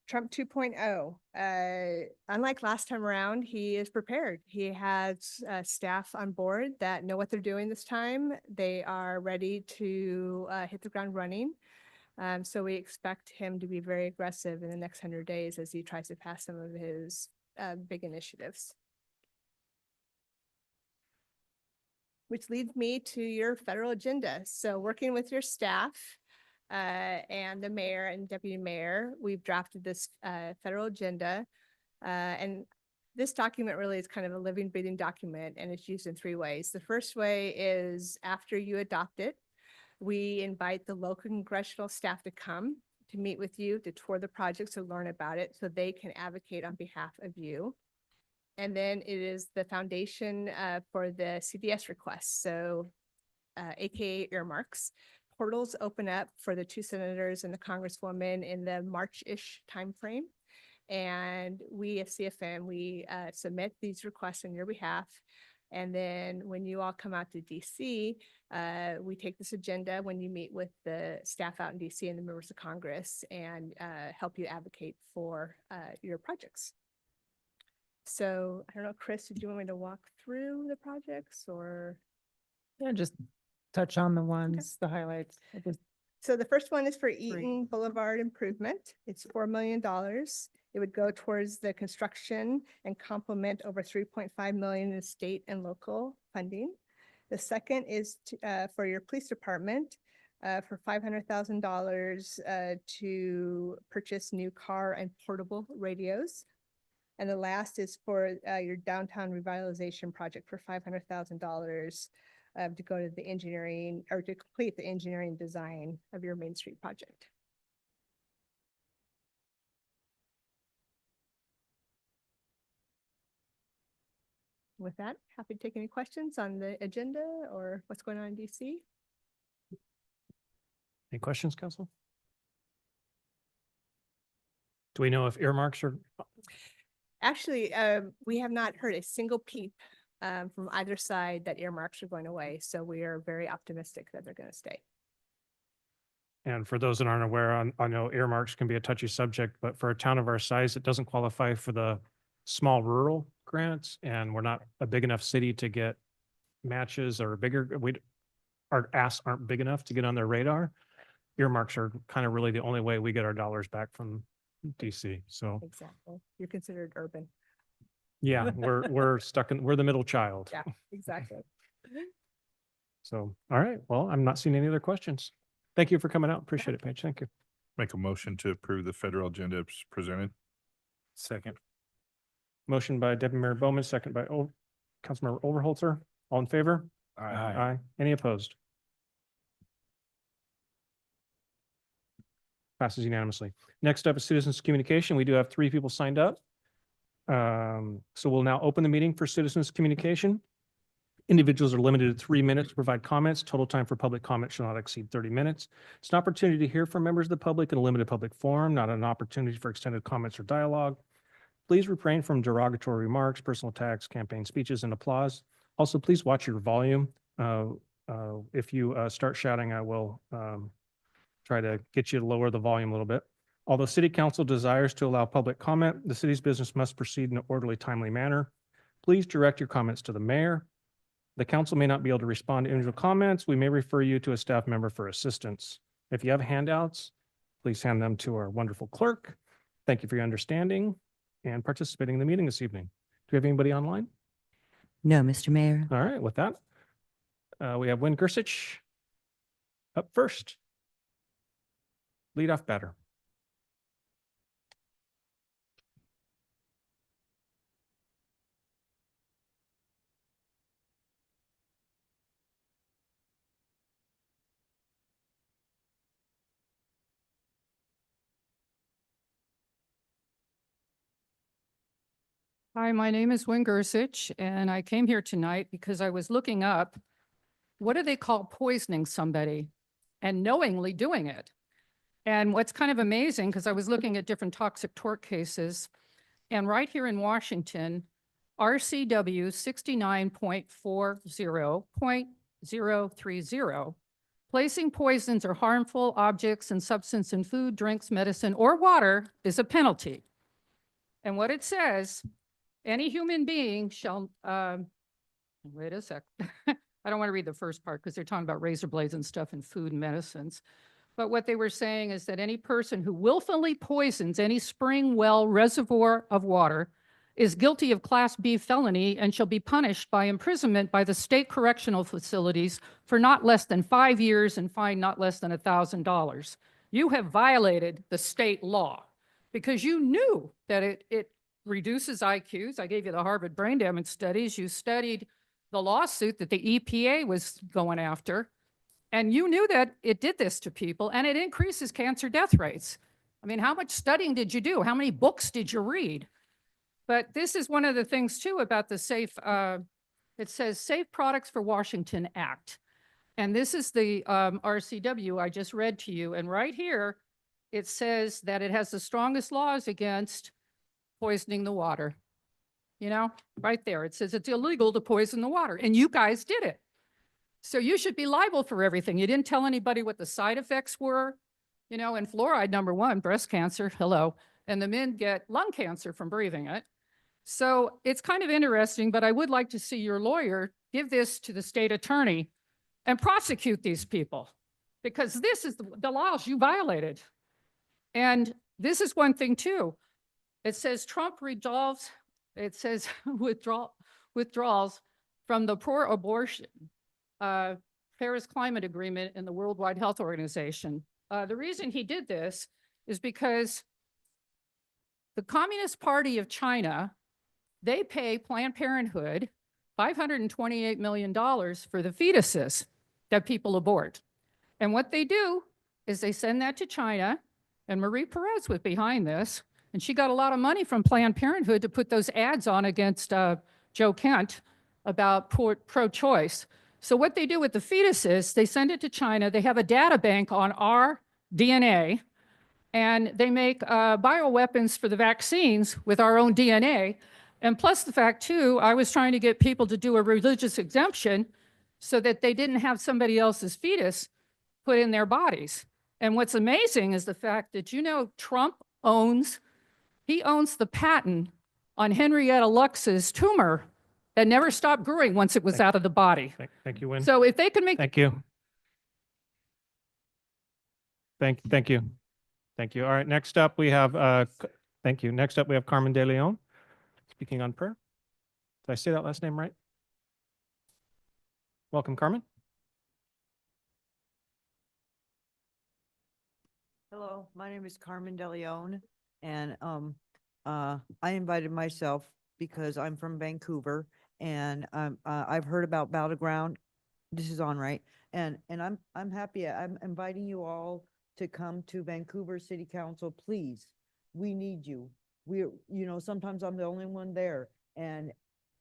Trump 2.0, unlike last time around, he is prepared. He has staff on board that know what they're doing this time. They are ready to hit the ground running. So we expect him to be very aggressive in the next 100 days as he tries to pass some of his big initiatives. Which leads me to your federal agenda. So working with your staff, and the mayor and deputy mayor, we've drafted this federal agenda. And this document really is kind of a living, breathing document, and it's used in three ways. The first way is after you adopt it, we invite the local congressional staff to come to meet with you, to tour the project, to learn about it, so they can advocate on behalf of you. And then it is the foundation for the CDS requests, so AKA earmarks. Portals open up for the two senators and the congresswoman in the March-ish timeframe. And we at CFM, we submit these requests on your behalf. And then when you all come out to DC, we take this agenda when you meet with the staff out in DC and the members of Congress and help you advocate for your projects. So I don't know, Chris, did you want me to walk through the projects or? Yeah, just touch on the ones, the highlights. I just- So the first one is for Eaton Boulevard improvement. It's $4 million. It would go towards the construction and complement over 3.5 million in state and local funding. The second is for your police department for $500,000 to purchase new car and portable radios. And the last is for your downtown revitalization project for $500,000 to go to the engineering or to complete the engineering design of your Main Street project. With that, happy to take any questions on the agenda or what's going on in DC. Any questions, council? Do we know if earmarks are, Actually, we have not heard a single peep from either side that earmarks are going away. So we are very optimistic that they're going to stay. and for those that aren't aware, I know earmarks can be a touchy subject, but for a town of our size, it doesn't qualify for the small rural grants, and we're not a big enough city to get matches or bigger, our asks aren't big enough to get on their radar. Earmarks are kind of really the only way we get our dollars back from DC. So Exactly. You're considered urban. yeah, we're stuck in, we're the middle child. Yeah, exactly. So, all right, well, I'm not seeing any other questions. Thank you for coming out. Appreciate it, Paige. Thank you. Make a motion to approve the federal agenda as presented. Second. Motion by Deputy Mayor Bowman, second by Councilmember Overholzer. All in favor? Aye. Any opposed? Passes unanimously. Next up is citizens communication. We do have 3 people signed up. So we'll now open the meeting for citizens communication. Individuals are limited to 3 minutes to provide comments. Total time for public comment shall not exceed 30 minutes. It's an opportunity to hear from members of the public in a limited public forum, not an opportunity for extended comments or dialogue. Please refrain from derogatory remarks, personal attacks, campaign speeches, and applause. Also, please watch your volume. If you start shouting, I will try to get you to lower the volume a little bit. Although City Council desires to allow public comment, the city's business must proceed in an orderly, timely manner. Please direct your comments to the mayor. The council may not be able to respond to individual comments. We may refer you to a staff member for assistance. If you have handouts, please hand them to our wonderful clerk. Thank you for your understanding and participating in the meeting this evening. Do we have anybody online? No, Mr. Mayor. All right, with that, we have Wynn Gersich up first. Leadoff batter. Hi, my name is Wynn Gersich, and I came here tonight because I was looking up, what do they call poisoning somebody and knowingly doing it? And what's kind of amazing, because I was looking at different toxic tort cases, and right here in Washington, RCW 69.40.030, placing poisons or harmful objects and substance in food, drinks, medicine, or water is a penalty. And what it says, any human being shall, wait a sec. I don't want to read the first part because they're talking about razor blades and stuff in food and medicines. But what they were saying is that any person who willfully poisons any spring, well, reservoir of water is guilty of Class B felony and shall be punished by imprisonment by the state correctional facilities for not less than 5 years and fined not less than $1,000. You have violated the state law because you knew that it reduces IQs. I gave you the Harvard brain damage studies. You studied the lawsuit that the EPA was going after. And you knew that it did this to people and it increases cancer death rates. I mean, how much studying did you do? How many books did you read? But this is one of the things too about the safe, it says Safe Products for Washington Act. And this is the RCW I just read to you. And right here, it says that it has the strongest laws against poisoning the water. You know, right there, it says it's illegal to poison the water, and you guys did it. So you should be liable for everything. You didn't tell anybody what the side effects were. You know, and fluoride, number one, breast cancer, hello, and the men get lung cancer from breathing it. So it's kind of interesting, but I would like to see your lawyer give this to the state attorney and prosecute these people, because this is the laws you violated. And this is one thing too. It says Trump resolves, it says withdrawals from the pro-abortion Paris Climate Agreement in the World Health Organization. The reason he did this is because the Communist Party of China, they pay Planned Parenthood $528 million for the fetuses that people abort. And what they do is they send that to China, and Marie Perez was behind this, and she got a lot of money from Planned Parenthood to put those ads on against Joe Kent about pro-choice. So what they do with the fetuses, they send it to China, they have a data bank on our DNA, and they make bioweapons for the vaccines with our own DNA. And plus the fact too, I was trying to get people to do a religious exemption so that they didn't have somebody else's fetus put in their bodies. And what's amazing is the fact that, you know, Trump owns the patent on Henrietta Lux's tumor that never stopped growing once it was out of the body. Thank you, Wynn. So if they can make Thank you. Thank you. Thank you. All right, next up we have, thank you. Next up we have Carmen De Leon, speaking on prayer. Did I say that last name right? Welcome, Carmen. Hello, my name is Carmen De Leon, and I invited myself because I'm from Vancouver, and I've heard about Battleground. This is on, right? And I'm happy. I'm inviting you all to come to Vancouver City Council, please. We need you. Sometimes I'm the only one there, and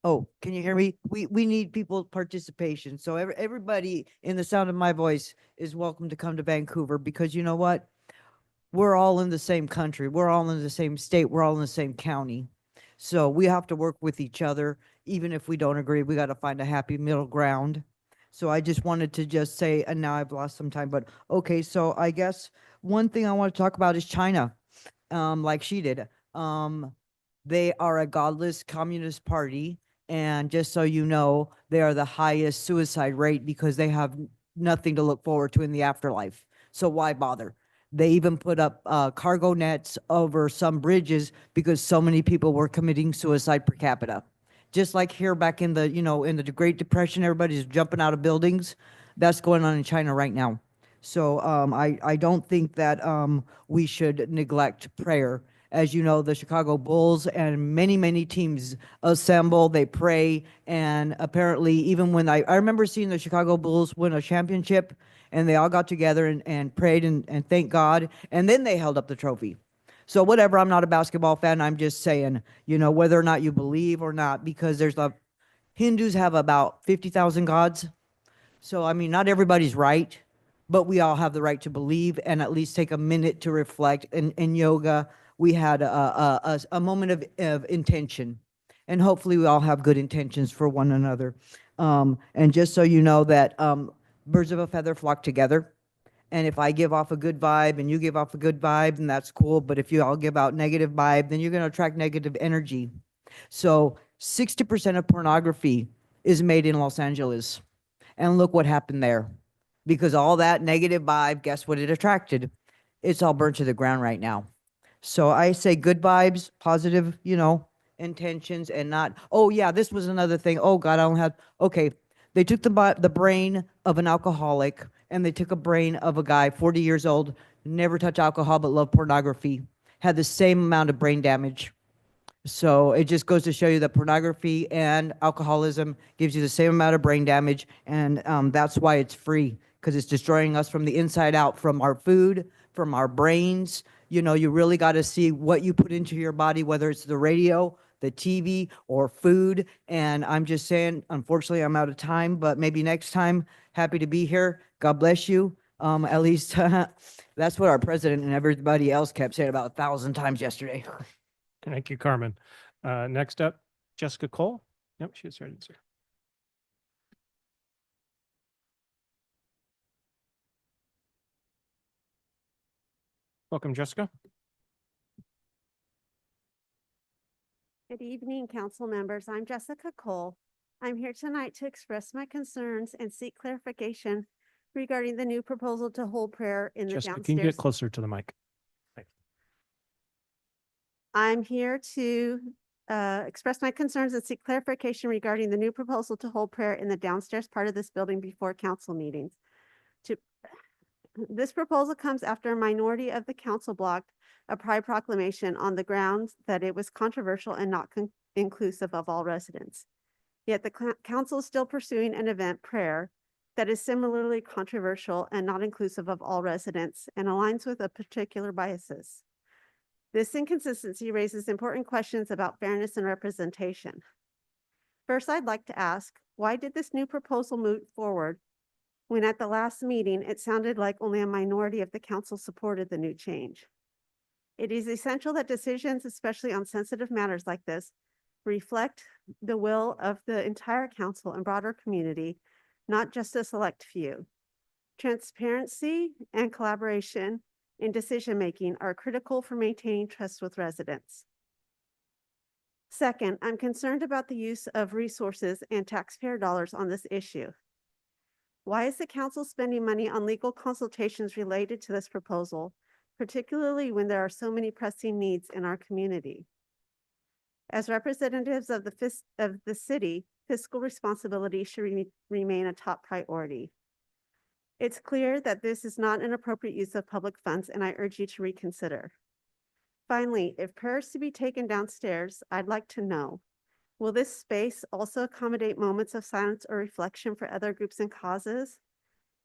oh, can you hear me? We need people participation. So everybody in the sound of my voice is welcome to come to Vancouver, because you know what? We're all in the same country. We're all in the same state. We're all in the same county. So we have to work with each other. Even if we don't agree, we got to find a happy middle ground. So I just wanted to just say, and now I've lost some time, but okay. So I guess one thing I want to talk about is China, like she did. They are a godless communist party. And just so you know, they are the highest suicide rate because they have nothing to look forward to in the afterlife. So why bother? They even put up cargo nets over some bridges because so many people were committing suicide per capita. Just like here back in the, in the Great Depression, everybody's jumping out of buildings. That's going on in China right now. So I don't think that we should neglect prayer. As you know, the Chicago Bulls and many teams assemble, they pray, and apparently even when I remember seeing the Chicago Bulls win a championship, and they all got together and prayed and thanked God, and then they held up the trophy. So whatever, I'm not a basketball fan, I'm just saying, whether or not you believe or not, because Hindus have about 50,000 gods. So, I mean, not everybody's right, but we all have the right to believe and at least take a minute to reflect. In yoga, we had a moment of intention, and hopefully we all have good intentions for one another. And just so you know that birds of a feather flock together. And if I give off a good vibe and you give off a good vibe, then that's cool. But if you all give out negative vibe, then you're going to attract negative energy. So 60% of pornography is made in Los Angeles. And look what happened there. Because all that negative vibe, guess what it attracted? It's all burnt to the ground right now. So I say good vibes, positive, intentions, and not, oh yeah, this was another thing. Oh God, I don't have, okay. They took the brain of an alcoholic, and they took a brain of a guy, 40 years old, never touched alcohol but loved pornography, had the same amount of brain damage. So it just goes to show you that pornography and alcoholism gives you the same amount of brain damage. And that's why it's free, because it's destroying us from the inside out, from our food, from our brains. You know, you really got to see what you put into your body, whether it's the radio, the TV, or food. And I'm just saying, unfortunately, I'm out of time, but maybe next time, happy to be here. God bless you. At least that's what our president and everybody else kept saying about 1,000 times yesterday. Thank you, Carmen. Next up, Jessica Cole. Yep, she's ready, sir. Welcome, Jessica. Good evening, council members. I'm Jessica Cole. I'm here tonight to express my concerns and seek clarification regarding the new proposal to hold prayer in the Jessica, can you get downstairs. closer to the mic? I'm here to express my concerns and seek clarification regarding the new proposal to hold prayer in the downstairs part of this building before council meetings. This proposal comes after a minority of the council blocked a pride proclamation on the grounds that it was controversial and not inclusive of all residents. Yet the council is still pursuing an event, prayer, that is similarly controversial and not inclusive of all residents and aligns with a particular biases. This inconsistency raises important questions about fairness and representation. First, I'd like to ask, why did this new proposal move forward when at the last meeting, it sounded like only a minority of the council supported the new change? It is essential that decisions, especially on sensitive matters like this, reflect the will of the entire council and broader community, not just a select few. Transparency and collaboration in decision-making are critical for maintaining trust with residents. Second, I'm concerned about the use of resources and taxpayer dollars on this issue. Why is the council spending money on legal consultations related to this proposal, particularly when there are so many pressing needs in our community? As representatives of the city, fiscal responsibility should remain a top priority. It's clear that this is not an appropriate use of public funds, and I urge you to reconsider. Finally, if prayer is to be taken downstairs, I'd like to know, will this space also accommodate moments of silence or reflection for other groups and causes?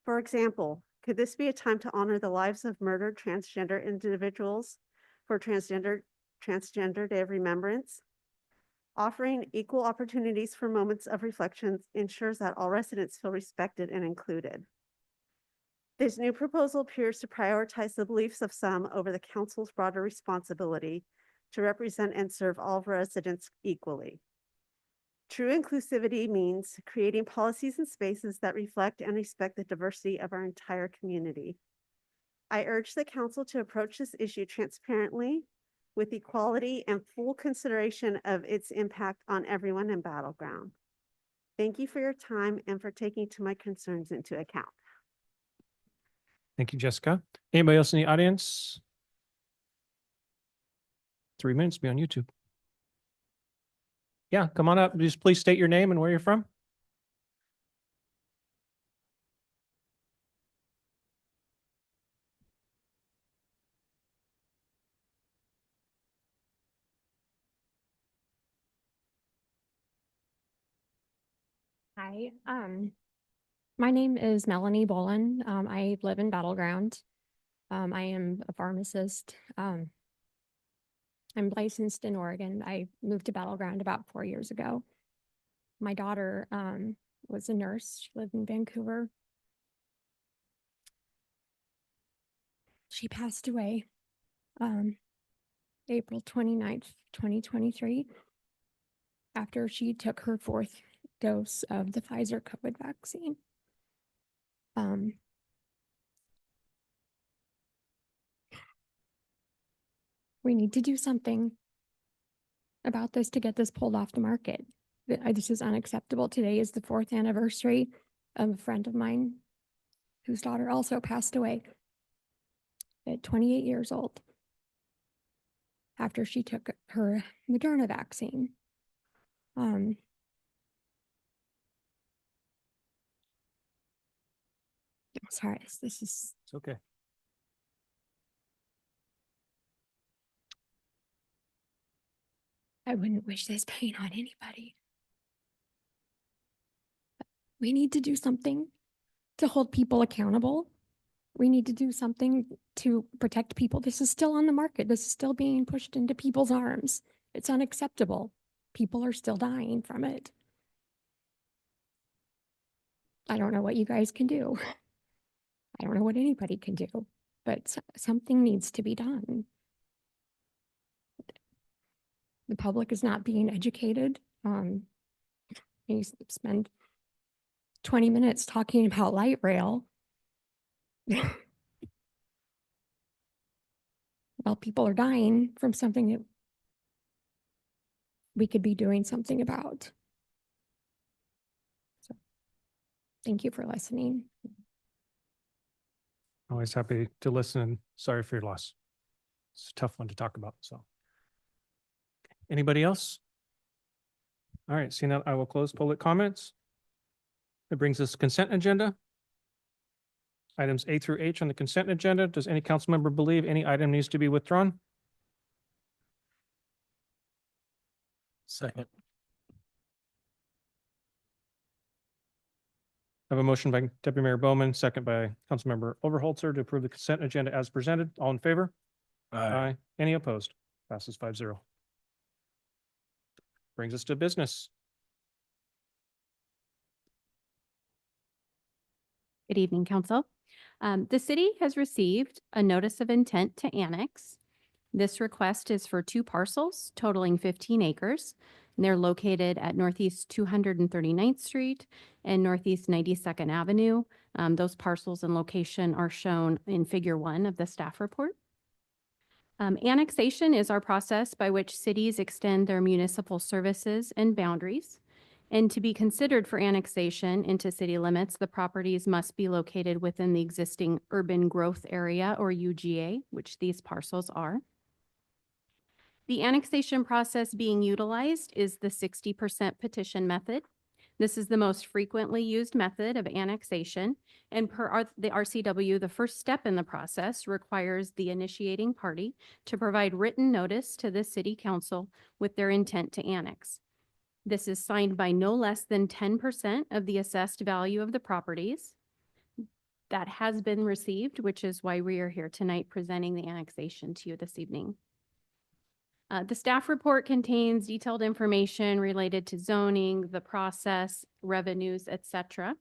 For example, could this be a time to honor the lives of murdered transgender individuals for Transgender Day of Remembrance? Offering equal opportunities for moments of reflection ensures that all residents feel respected and included. This new proposal appears to prioritize the beliefs of some over the council's broader responsibility to represent and serve all residents equally. True inclusivity means creating policies and spaces that reflect and respect the diversity of our entire community. I urge the council to approach this issue transparently, with equality and full consideration of its impact on everyone in Battleground. Thank you for your time and for taking my concerns into account. Thank you, Jessica. Anybody else in the audience? 3 minutes, be on YouTube. Yeah, come on up. Just please state your name and where you're from. Hi, my name is Melanie Bolin. I live in Battleground. I am a pharmacist. I'm licensed in Oregon. I moved to Battleground about 4 years ago. My daughter was a nurse. She lived in Vancouver. She passed away April 29th, 2023, after she took her 4th dose of the Pfizer COVID vaccine. We need to do something about this to get this pulled off the market. This is unacceptable. Today is the 4th anniversary of a friend of mine whose daughter also passed away at 28 years old after she took her Moderna vaccine. Sorry, this is. It's okay. I wouldn't wish this pain on anybody. We need to do something to hold people accountable. We need to do something to protect people. This is still on the market. This is still being pushed into people's arms. It's unacceptable. People are still dying from it. I don't know what you guys can do. I don't know what anybody can do, but something needs to be done. The public is not being educated. You spend 20 minutes talking about light rail. Well, people are dying from something that we could be doing something about. So, thank you for listening. Always happy to listen and sorry for your loss. It's a tough one to talk about, so. Anybody else? All right, seeing that, I will close public comments. That brings us to consent agenda. Items A through H on the consent agenda. Does any council member believe any item needs to be withdrawn? Second. I have a motion by Deputy Mayor Bowman, second by Councilmember Overholzer to approve the consent agenda as presented. All in favor? Aye. Any opposed? Passes 5-0. Brings us to business. Good evening, Council. The city has received a notice of intent to annex. This request is for 2 parcels totaling 15 acres. And they're located at Northeast 239th Street and Northeast 92nd Avenue. Those parcels and location are shown in Figure 1 of the staff report. Annexation is our process by which cities extend their municipal services and boundaries. And to be considered for annexation into city limits, the properties must be located within the existing urban growth area or UGA, which these parcels are. The annexation process being utilized is the 60% petition method. This is the most frequently used method of annexation, and per the RCW, the first step in the process requires the initiating party to provide written notice to the city council with their intent to annex. This is signed by no less than 10% of the assessed value of the properties. That has been received, which is why we are here tonight presenting the annexation to you this evening. The staff report contains detailed information related to zoning, the process, revenues, etc.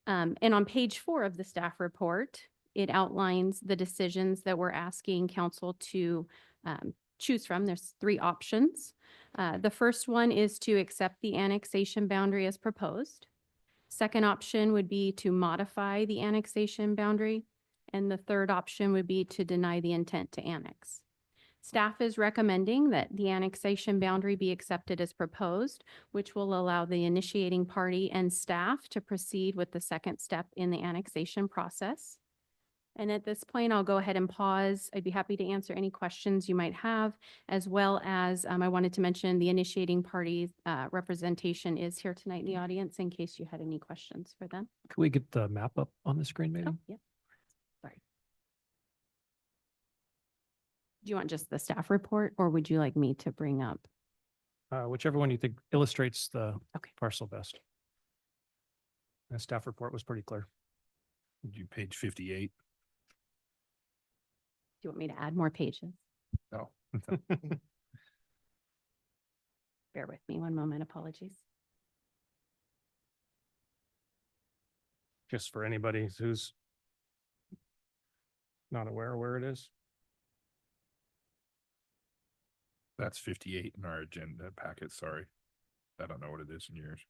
And on page 4 of the staff report, it outlines the decisions that we're asking council to choose from. There's 3 options. The first one is to accept the annexation boundary as proposed. Second option would be to modify the annexation boundary. And the third option would be to deny the intent to annex. Staff is recommending that the annexation boundary be accepted as proposed, which will allow the initiating party and staff to proceed with the second step in the annexation process. And at this point, I'll go ahead and pause. I'd be happy to answer any questions you might have, as well as I wanted to mention the initiating party representation is here tonight in the audience in case you had any questions for them. Can we get the map up on the screen, maybe? Oh, yeah. Sorry. Do you want just the staff report, or would you like me to bring up? Whichever one you think illustrates the Okay. parcel best. The staff report was pretty clear. You page 58. Do you want me to add more pages? No. Bear with me one moment, apologies. Just for anybody who's not aware where it is. That's 58 in our agenda packet. Sorry. I don't know what it is in yours.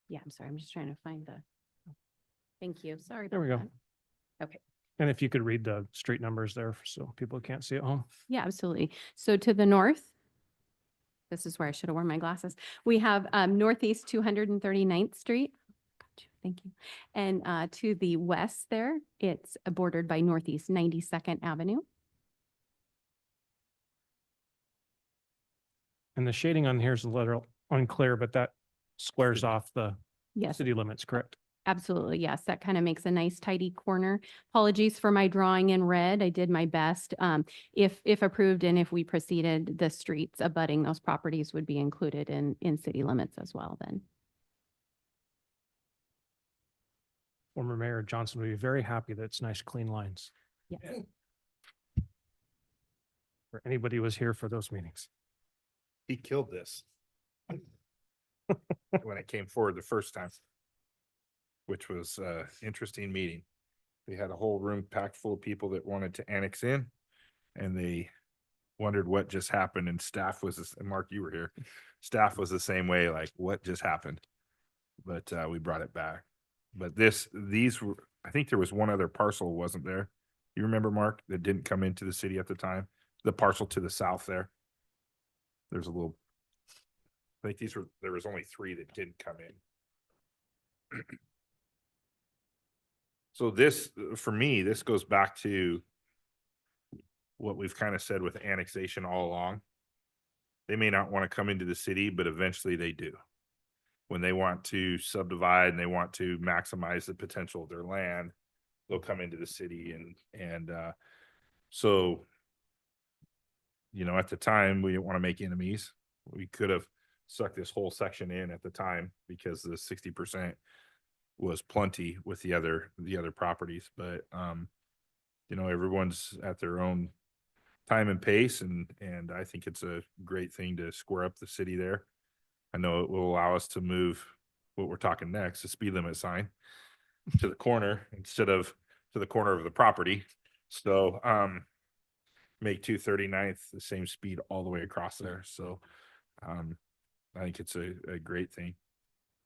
Yeah, I'm sorry. I'm just trying to find the. Thank you. Sorry. There we about go. that. Okay. And if you could read the street numbers there so people can't see at home. Yeah, absolutely. So to the north, this is where I should have worn my glasses. We have Northeast 239th Street. Got you. Thank you. And to the west there, it's bordered by Northeast 92nd Avenue. And the shading on here is a little unclear, but that squares City. off the Yes. city limits, correct? Absolutely, yes. That kind of makes a nice tidy corner. Apologies for my drawing in red. I did my best. If approved and if we proceeded, the streets abutting those properties would be included in city limits as well then. Former Mayor Johnson would be very happy that it's nice, clean lines. Yes. For anybody who was here for those meetings. He killed this. When it came forward the first time. Which was a interesting meeting. We had a whole room packed full of people that wanted to annex in. And they wondered what just happened, and staff was, and Mark, you were here. Staff was the same way, like, what just happened? But we brought it back. But these were, I think there was one other parcel, wasn't there? You remember, Mark, that didn't come into the city at the time? The parcel to the south there. There's a little, I think there was only 3 that didn't come in. So this, for me, this goes back to what we've kind of said with annexation all along. They may not want to come into the city, but eventually they do. When they want to subdivide and they want to maximize the potential of their land, they'll come into the city and so, you know, at the time, we didn't want to make enemies. We could have sucked this whole section in at the time because the 60% was plenty with the other properties, but you know, everyone's at their own time and pace, and I think it's a great thing to square up the city there. I know it will allow us to move what we're talking next, the speed limit sign, to the corner instead of to the corner of the property. So make 239th the same speed all the way across there. So I think it's a great thing.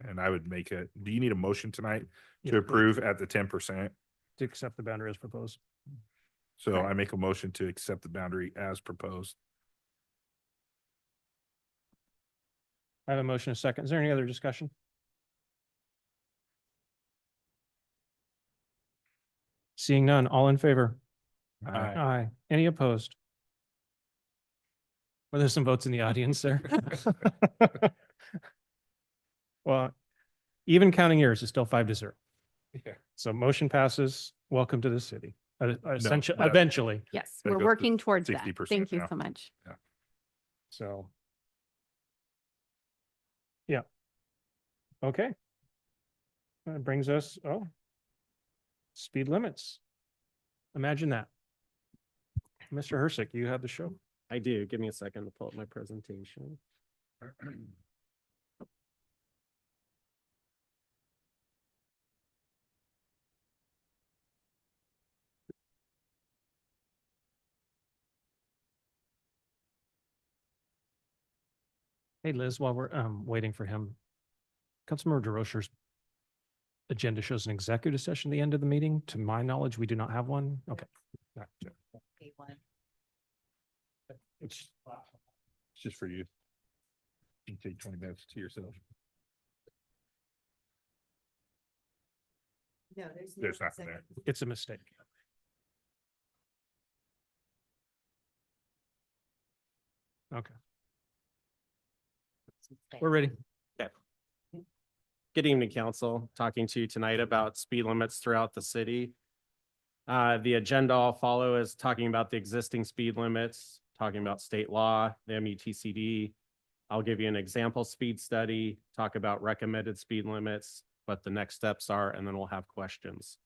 And I would make it, do you need a motion tonight Yeah, to approve at the 10%? To accept the boundary as proposed. So I make a motion to accept the boundary as proposed. I have a motion, a second. Is there any other discussion? Seeing none, all in favor? Aye. Aye. Any opposed? Well, there's some votes in the audience there. Well, even counting yours is still 5-0. Yeah. So motion passes. Welcome to the city. Essentially, but- eventually. Yes, That we're goes to working towards that. 60% Thank you now. so much. So. Yeah. Okay. That brings us, speed limits. Imagine that. Mr. Hersick, you have the show. I do. Give me a second to pull up my presentation. Hey, Liz, while we're waiting for him, Councilmember DeRocher's agenda shows an executive session at the end of the meeting. To my knowledge, we do not have one. Okay. Gotcha. It's just for you. You can take 20 minutes to yourself. No, There's nothing there. It's a mistake. Okay, we're ready. Good evening, council. Talking to you tonight about speed limits throughout the city. The agenda I'll follow is talking about the existing speed limits, talking about state law, the MUTCD. I'll give you an example speed study, talk about recommended speed limits, what the next steps are, and then we'll have questions.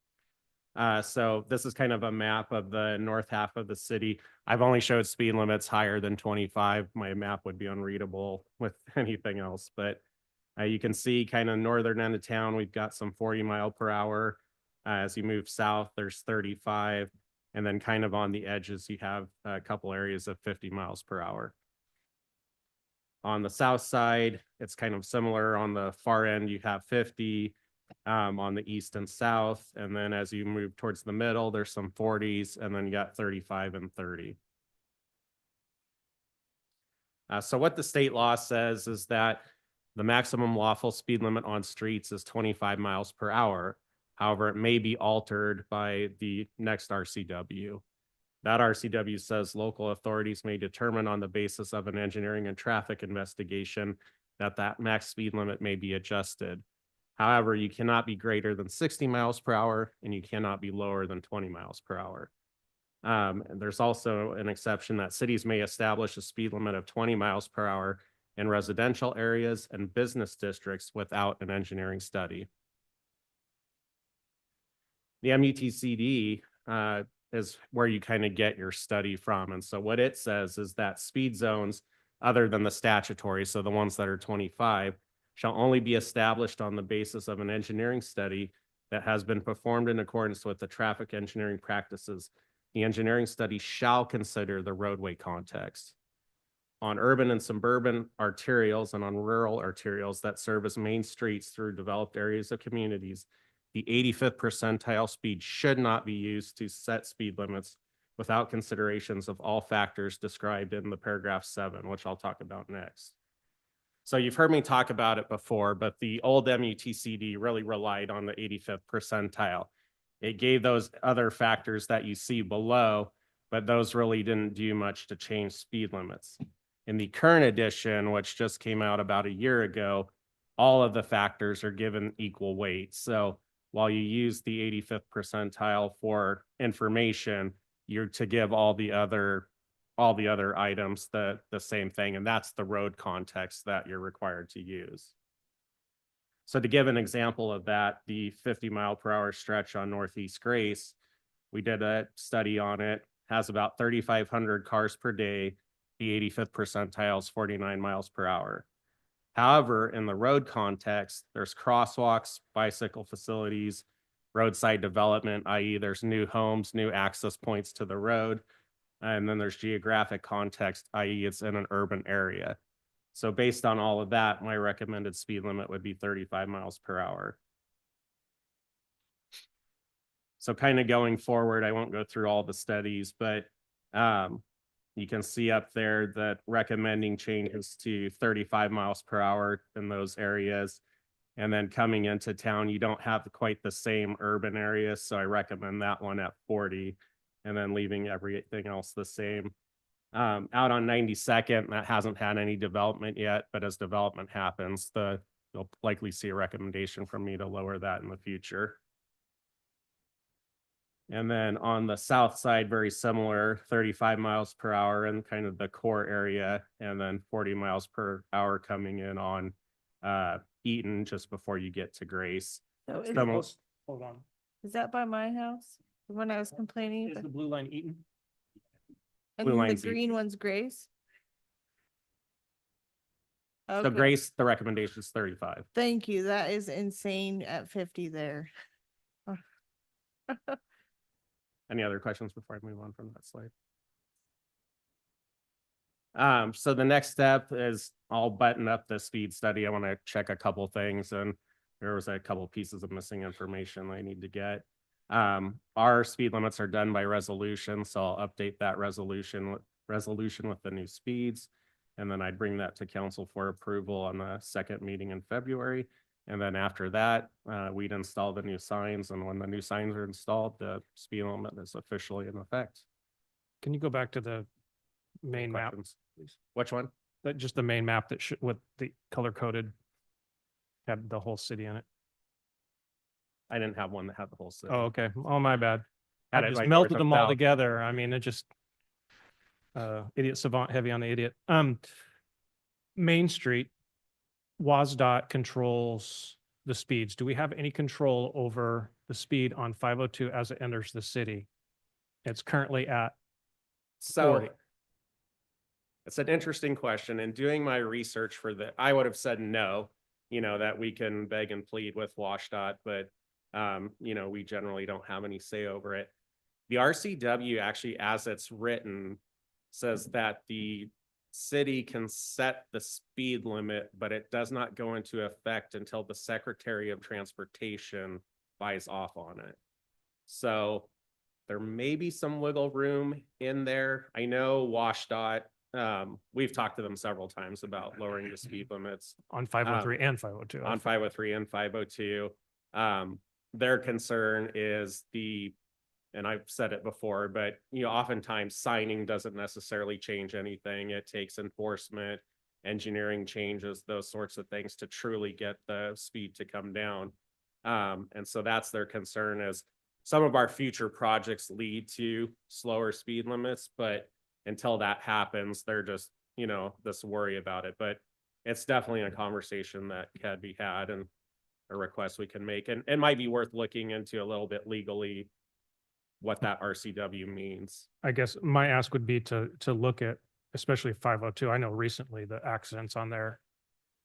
So this is kind of a map of the north half of the city. I've only showed speed limits higher than 25. My map would be unreadable with anything else, but you can see kind of northern end of town, we've got some 40 mph. As you move south, there's 35. And then kind of on the edges, you have a couple areas of 50 mph. On the south side, it's kind of similar. On the far end, you have 50. On the east and south. And then as you move towards the middle, there's some 40s, and then you got 35 and 30. So what the state law says is that the maximum lawful speed limit on streets is 25 mph. However, it may be altered by the next RCW. That RCW says local authorities may determine on the basis of an engineering and traffic investigation that max speed limit may be adjusted. However, you cannot be greater than 60 miles per hour and you cannot be lower than 20 miles per hour. And there's also an exception that cities may establish a speed limit of 20 miles per hour in residential areas and business districts without an engineering study. The MUTCD is where you kind of get your study from. And so what it says is that speed zones, other than the statutory, so the ones that are 25, shall only be established on the basis of an engineering study that has been performed in accordance with the traffic engineering practices. The engineering study shall consider the roadway context. On urban and suburban arterials and on rural arterials that serve as main streets through developed areas of communities, the 85th percentile speed should not be used to set speed limits without considerations of all factors described in the paragraph 7, which I'll talk about next. So you've heard me talk about it before, but the old MUTCD really relied on the 85th percentile. It gave those other factors that you see below, but those really didn't do much to change speed limits. In the current edition, which just came out about a year ago, all of the factors are given equal weight. So while you use the 85th percentile for information, you're to give all the other items the same thing, and that's the road context that you're required to use. So to give an example of that, the 50-mile-per-hour stretch on Northeast Grace, we did a study on it, has about 3,500 cars per day. The 85th percentile is 49 miles per hour. However, in the road context, there's crosswalks, bicycle facilities, roadside development, i.e. there's new homes, new access points to the road. And then there's geographic context, i.e. it's in an urban area. So based on all of that, my recommended speed limit would be 35 miles per hour. So kind of going forward, I won't go through all the studies, but you can see up there that recommending changes to 35 miles per hour in those areas. And then coming into town, you don't have quite the same urban areas. So I recommend that one at 40 and then leaving everything else the same. Out on 92nd, that hasn't had any development yet, but as development happens, you'll likely see a recommendation from me to lower that in the future. And then on the south side, very similar, 35 miles per hour in kind of the core area, and then 40 miles per hour coming in on Eaton just before you get to Grace. So Hold on. is that by my house? When I was complaining? Is the blue line Eaton? And blue the line's green one's Grace? So Okay. Grace, the recommendation is 35. Thank you. That is insane at 50 there. Any other questions before I move on from that slide? So the next step is I'll button up the speed study. I want to check a couple things, and there was a couple pieces of missing information I need to get. Our speed limits are done by resolution, so I'll update that resolution with the new speeds. And then I'd bring that to council for approval on the second meeting in February. And then after that, we'd install the new signs. And when the new signs are installed, the speed limit is officially in effect. Can you go back to the main map, Questions? please? Which one? Just the main map that should, with the color coded, had the whole city in it. I didn't have one that had the whole city. Oh, okay. Oh, my bad. Had I it just like melted north them of all south. together. I mean, it just idiot savant heavy on the idiot. Main Street, WASDOT controls the speeds. Do we have any control over the speed on 502 as it enters the city? It's currently at So 40. it's an interesting question. In doing my research for I would have said no, that we can beg and plead with WashDOT, but we generally don't have any say over it. The RCW actually, as it's written, says that the city can set the speed limit, but it does not go into effect until the Secretary of Transportation buys off on it. So there may be some wiggle room in there. I know WashDOT, we've talked to them several times about lowering the speed limits. On 503 and 502. On 503 and 502. Their concern is and I've said it before, but oftentimes signing doesn't necessarily change anything. It takes enforcement, engineering changes, those sorts of things to truly get the speed to come down. And so that's their concern is some of our future projects lead to slower speed limits, but until that happens, they're just, this worry about it. But it's definitely a conversation that can be had and a request we can make. And it might be worth looking into a little bit legally what that RCW means. I guess my ask would be to look at, especially 502. I know recently the accidents on there,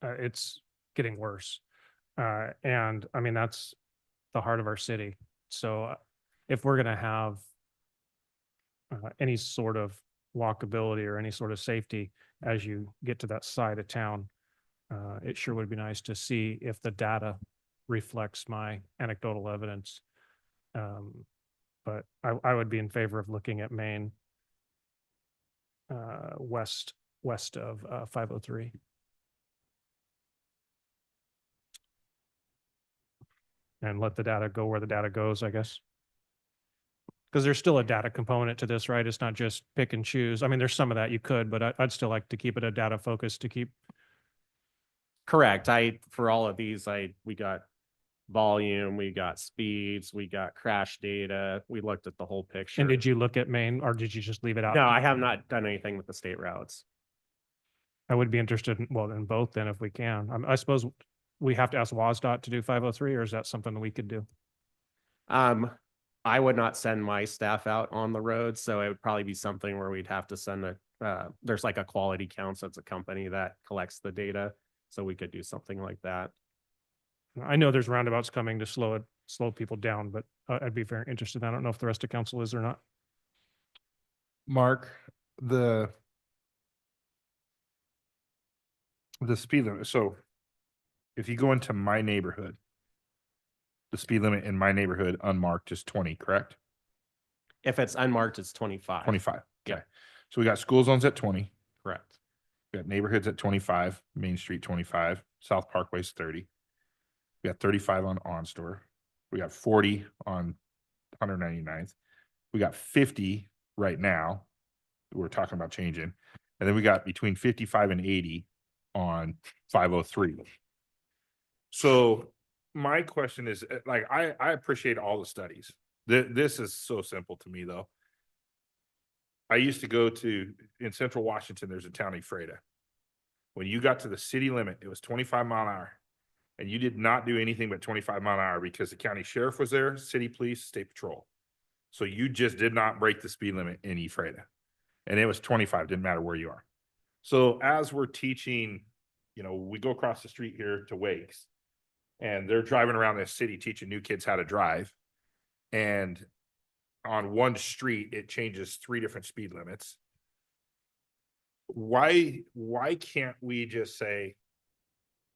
it's getting worse. And I mean, that's the heart of our city. So if we're going to have any sort of walkability or any sort of safety as you get to that side of town, it sure would be nice to see if the data reflects my anecdotal evidence. But I would be in favor of looking at Maine west of 503. And let the data go where the data goes, I guess. Because there's still a data component to this, right? It's not just pick and choose. I mean, there's some of that you could, but I'd still like to keep it a data focus to keep. Correct. For all of these, we got volume, we got speeds, we got crash data. We looked at the whole picture. And did you look at Maine or did you just leave it out? No, I have not done anything with the state routes. I would be interested in, well, in both then if we can. I suppose we have to ask WASDOT to do 503, or is that something that we could do? I would not send my staff out on the road, so it would probably be something where we'd have to send there's like a quality council. It's a company that collects the data, so we could do something like that. I know there's roundabouts coming to slow people down, but I'd be very interested. I don't know if the rest of council is or not. Mark, the speed limit. So if you go into my neighborhood, the speed limit in my neighborhood unmarked is 20, correct? If it's unmarked, it's 25. 25. Yeah. Okay. So we got school zones at 20. Correct. We got neighborhoods at 25, Main Street 25, South Parkway's 30. We got 35 on OnStore. We got 40 on 199th. We got 50 right now. We're talking about changing. And then we got between 55 and 80 on 503. So my question is, like, I appreciate all the studies. This is so simple to me, though. I used to go in Central Washington, there's a town, Ephrata. When you got to the city limit, it was 25 mile an hour. And you did not do anything but 25 mile an hour because the county sheriff was there, city police, state patrol. So you just did not break the speed limit in Ephrata. And it was 25, didn't matter where you are. So as we're teaching, we go across the street here to Wakes, and they're driving around this city teaching new kids how to drive. And on one street, it changes 3 different speed limits. Why can't we just say,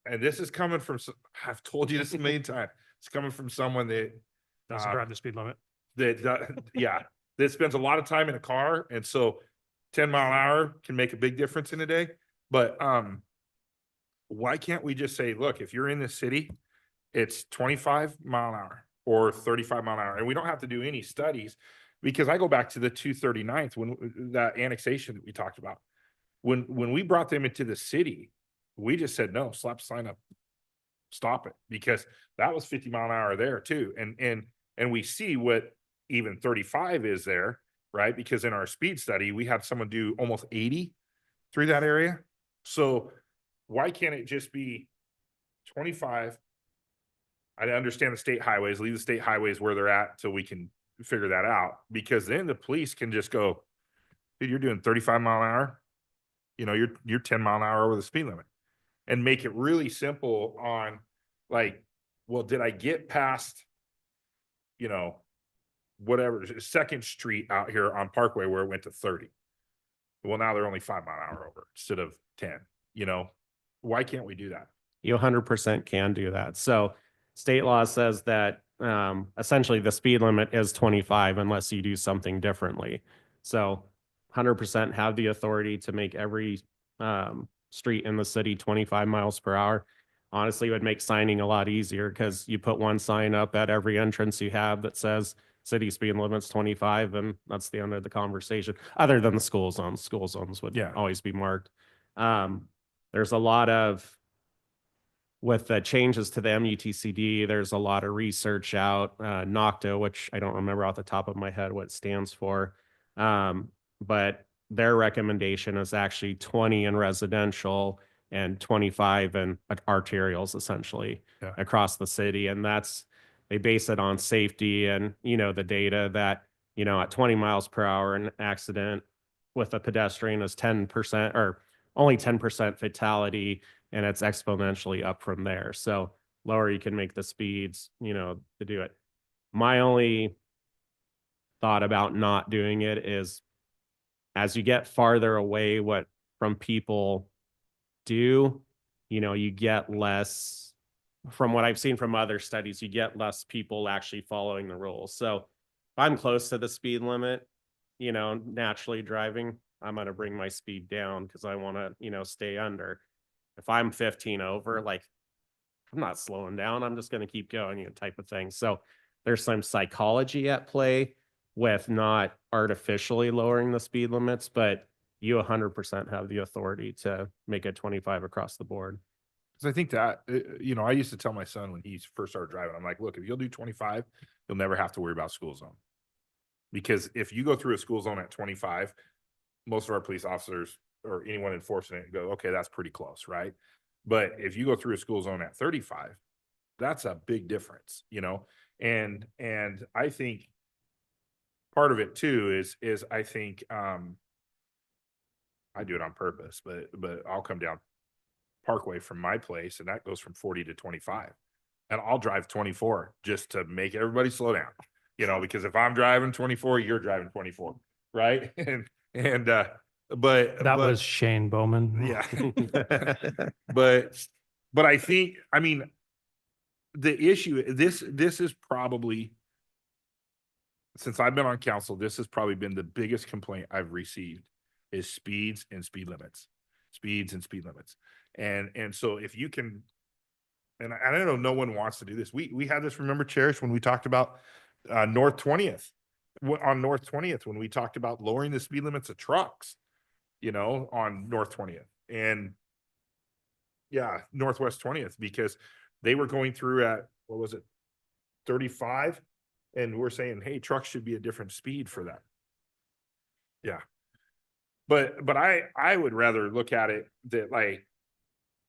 and this is coming from, I've told you this a million times, it's coming from someone that Doesn't drive the speed limit. That spends a lot of time in a car. And so 10 mile an hour can make a big difference in a day. But why can't we just say, look, if you're in the city, it's 25 mile an hour or 35 mile an hour. And we don't have to do any studies, because I go back to the 239th, when that annexation that we talked about, when we brought them into the city, we just said, no, slap sign up, stop it, because that was 50 mile an hour there too. And we see what even 35 is there, right? Because in our speed study, we had someone do almost 80 through that area. So why can't it just be 25? I understand the state highways, leave the state highways where they're at so we can figure that out, because then the police can just go, dude, you're doing 35 mile an hour. You're 10 mile an hour over the speed limit, and make it really simple on, like, well, did I get past, whatever, 2nd Street out here on Parkway where it went to 30? Well, now they're only 5 mile an hour over instead of 10. Why can't we do that? You 100% can do that. So state law says that essentially the speed limit is 25 unless you do something differently. So 100% have the authority to make every street in the city 25 miles per hour. Honestly, it would make signing a lot easier, because you put one sign up at every entrance you have that says city speed limit's 25, and that's the end of the conversation, other than the school zones. School zones would always be marked. there's a lot of, with the changes to the MUTCD, there's a lot of research out, NOCTA, which I don't remember off the top of my head what it stands for. But their recommendation is actually 20 in residential and 25 in arterials, essentially, Yeah. across the city. And they base it on safety and, the data that, at 20 miles per hour, an accident with a pedestrian is 10% or only 10% fatality, and it's exponentially up from there. So lower you can make the speeds, to do it. My only thought about not doing it is, as you get farther away from people do, you get less, from what I've seen from other studies, you get less people actually following the rules. So if I'm close to the speed limit, naturally driving, I'm going to bring my speed down because I want to, stay under. If I'm 15 over, like, I'm not slowing down. I'm just going to keep going, type of thing. So there's some psychology at play with not artificially lowering the speed limits, but you 100% have the authority to make it 25 across the board. Because I think that, I used to tell my son when he first started driving, I'm like, look, if you'll do 25, you'll never have to worry about school zone. Because if you go through a school zone at 25, most of our police officers or anyone enforcing it go, okay, that's pretty close, right? But if you go through a school zone at 35, that's a big difference, and I think part of it too is I think I do it on purpose, but I'll come down Parkway from my place and that goes from 40 to 25 and I'll drive 24 just to make everybody slow down, because if I'm driving 24, you're driving 24, right? But That was Shane Bowman. yeah. but I think, the issue, this is probably, since I've been on council, this has probably been the biggest complaint I've received is speeds and speed limits. And so if you can, and I don't know, no one wants to do this. We had this, remember, Cherish, when we talked about North 20th, on North 20th, when we talked about lowering the speed limits of trucks, on North 20th and Northwest 20th, because they were going through at, what was it, 35? And we're saying, hey, trucks should be a different speed for that. Yeah. But I would rather look at it that, like,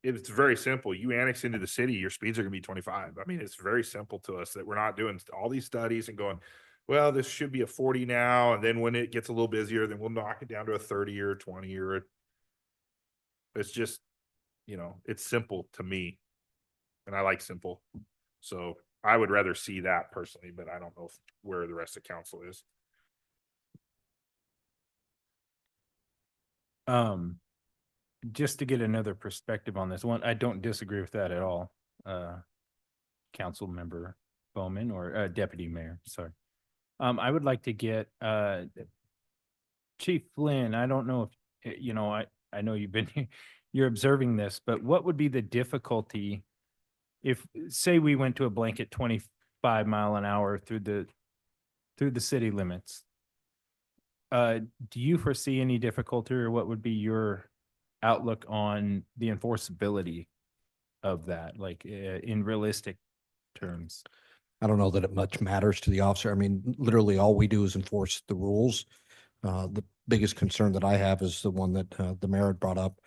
it's very simple. You annex into the city, your speeds are going to be 25. It's very simple to us that we're not doing all these studies and going, well, this should be a 40 now. And then when it gets a little busier, then we'll knock it down to a 30 or 20 it's just, it's simple to me. And I like simple. So I would rather see that personally, but I don't know where the rest of council is. Just to get another perspective on this one, I don't disagree with that at all. Council member Bowman or Deputy Mayor, sorry. I would like to get Chief Flynn. I don't know if, I know you've been, you're observing this, but what would be the difficulty if, say, we went to a blanket 25 mile an hour through the city limits? Do you foresee any difficulty, or what would be your outlook on the enforceability of that, like in realistic terms? I don't know that it much matters to the officer. Literally all we do is enforce the rules. The biggest concern that I have is the one that the mayor had brought up,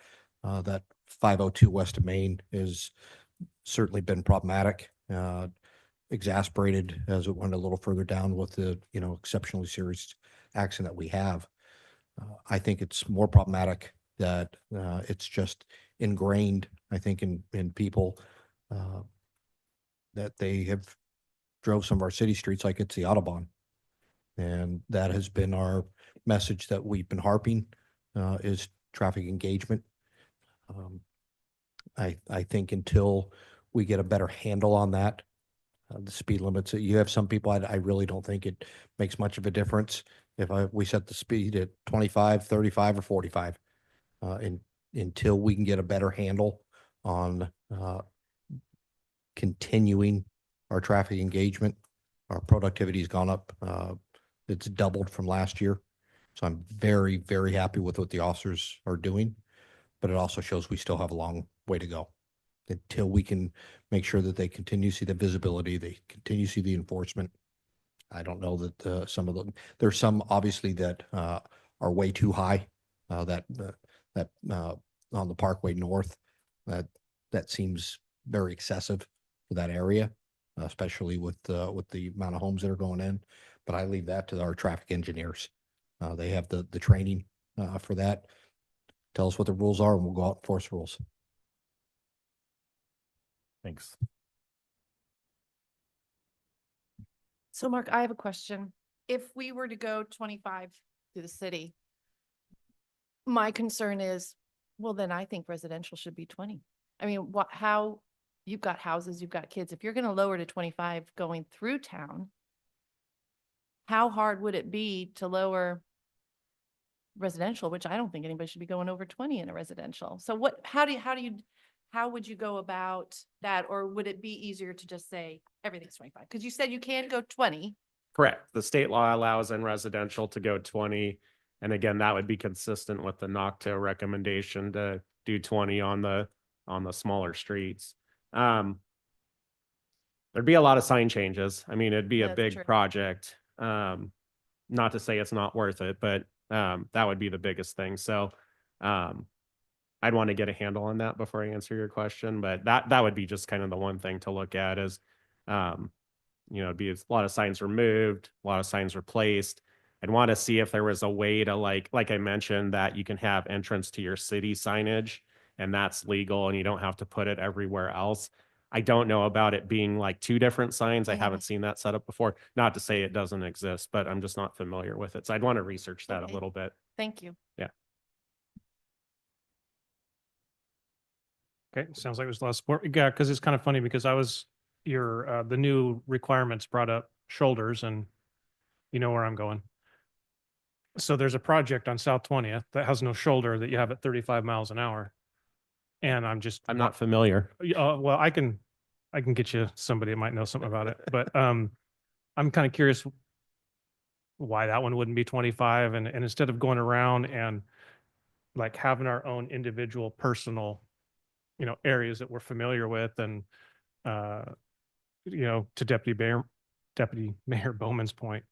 that 502 West of Main has certainly been problematic, exasperated as it went a little further down with the, exceptionally serious accident that we have. I think it's more problematic that it's just ingrained, I think, in people that they have drove some of our city streets like it's the Autobahn. And that has been our message that we've been harping, is traffic engagement. I think until we get a better handle on that, the speed limits, you have some people, I really don't think it makes much of a difference if we set the speed at 25, 35, or 45. Until we can get a better handle on continuing our traffic engagement, our productivity has gone up. It's doubled from last year. So I'm very, very happy with what the officers are doing. but it also shows we still have a long way to go until we can make sure that they continue to see the visibility, they continue to see the enforcement. I don't know that some of them, there's some obviously that are way too high, that on the Parkway North, that seems very excessive for that area, especially with the amount of homes that are going in. But I leave that to our traffic engineers. They have the training for that. Tell us what the rules are and we'll go out and enforce rules. Thanks. So Mark, I have a question. If we were to go 25 to the city, my concern is, well, then I think residential should be 20. I mean, how, you've got houses, you've got kids. If you're going to lower to 25 going through town, how hard would it be to lower residential, which I don't think anybody should be going over 20 in a residential. So how would you go about that? Or would it be easier to just say everything's 25? Because you said you can go 20. Correct. The state law allows in residential to go 20. And again, that would be consistent with the Nocto recommendation to do 20 on the smaller streets. There'd be a lot of sign changes. I mean, it'd be a That's big true. project. Not to say it's not worth it, but that would be the biggest thing. So I'd want to get a handle on that before I answer your question. But that would be just kind of the one thing to look at is, it'd be a lot of signs removed, a lot of signs replaced. I'd want to see if there was a way to like I mentioned, that you can have entrance to your city signage and that's legal and you don't have to put it everywhere else. I don't know about it being like two different signs. I haven't seen that set up before. Not to say it doesn't exist, but I'm just not familiar with it. So I'd want to research that a Okay. little bit. Thank you. Yeah. Okay, sounds like there's a lot of support. Yeah, because it's kind of funny because the new requirements brought up shoulders and you know where I'm going. So there's a project on South 20th that has no shoulder that you have at 35 miles an hour. And I'm not familiar. Well, I can get you somebody that might know something about it, but I'm kind of curious why that one wouldn't be 25 and instead of going around and like having our own individual personal, areas that we're familiar with and, to Deputy Mayor Bowman's point,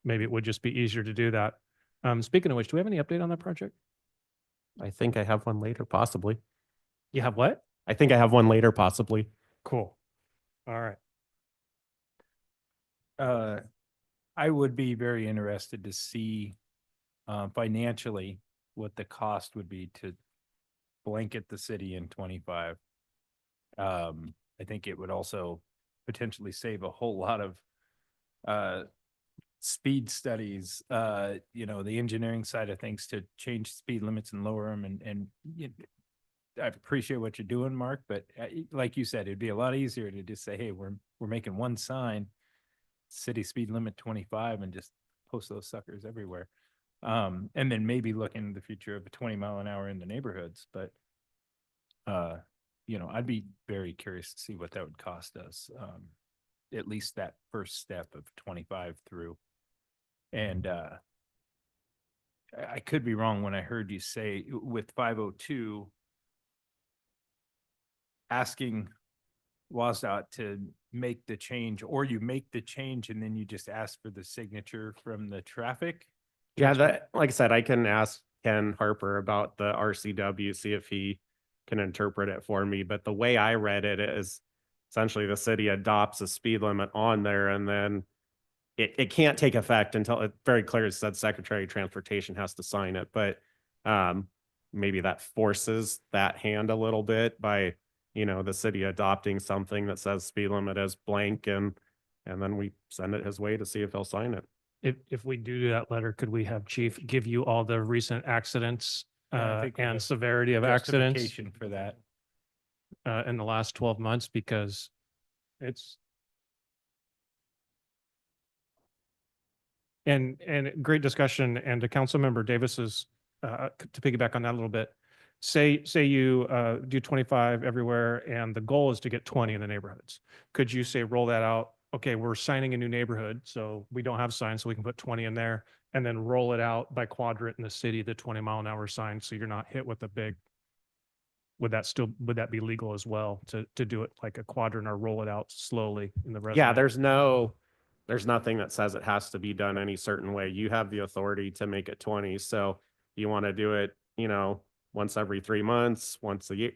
maybe it would just be easier to do that. Speaking of which, do we have any update on that project? I think I have one later, possibly. You have what? I think I have one later, possibly. Cool. All right. I would be very interested to see financially what the cost would be to blanket the city in 25. I think it would also potentially save a whole lot of speed studies, the engineering side of things to change speed limits and lower them. And I appreciate what you're doing, Mark, but like you said, it'd be a lot easier to just say, hey, we're making one sign, city speed limit 25, and just post those suckers everywhere. And then maybe look in the future of a 20 mile an hour in the neighborhoods. But, I'd be very curious to see what that would cost us. At least that first step of 25 through. And I could be wrong when I heard you say with 502, asking WASDOT to make the change, or you make the change and then you just ask for the signature from the traffic. Yeah, like I said, I can ask Ken Harper about the RCW, see if he can interpret it for me. But the way I read it is essentially the city adopts a speed limit on there and then it can't take effect until it very clearly said Secretary of Transportation has to sign it. But maybe that forces that hand a little bit by, the city adopting something that says speed limit as blank and then we send it his way to see if he'll sign it. If we do that letter, could we have Chief give you all the recent accidents Yeah, I think we and have severity of accidents Justification for that. in the last 12 months? Because it's and great discussion. And to Councilmember Davis's to piggyback on that a little bit, say you do 25 everywhere and the goal is to get 20 in the neighborhoods. Could you say roll that out? Okay, we're signing a new neighborhood, so we don't have signs, so we can put 20 in there and then roll it out by quadrant in the city, the 20 mile an hour sign, so you're not hit with a big would that be legal as well to do it like a quadrant or roll it out slowly in the Yeah, resident? there's nothing that says it has to be done any certain way. You have the authority to make it 20. So you want to do it, once every 3 months, once a year,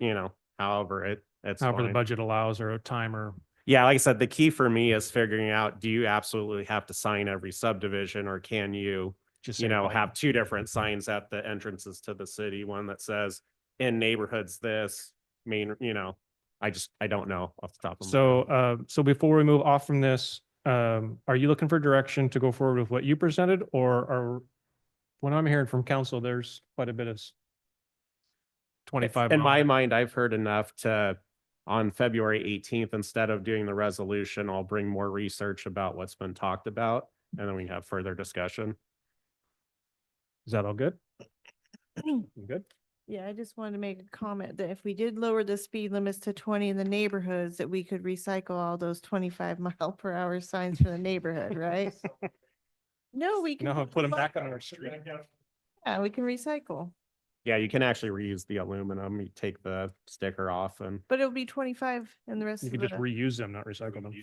however it's However the fine. budget allows or a timer. Yeah, like I said, the key for me is figuring out, do you absolutely have to sign every subdivision, or can you, Just say like- have two different signs at the entrances to the city, one that says in neighborhoods this, I don't know off the top of my head. So before we move off from this, are you looking for direction to go forward with what you presented, or when I'm hearing from council, there's quite a bit of 25. In my mind, I've heard enough to, on February 18th, instead of doing the resolution, I'll bring more research about what's been talked about, and then we can have further discussion. Is that all good? You good? Yeah, I just wanted to make a comment that if we did lower the speed limits to 20 in the neighborhoods, that we could recycle all those 25-mile-per-hour signs for the neighborhood, right? No, we can. No, put them back on our street. Yeah, we can recycle, Yeah, you can actually reuse the aluminum. You take the sticker off, and but it'll be 25 in the rest You of can the. just reuse them, not recycle them.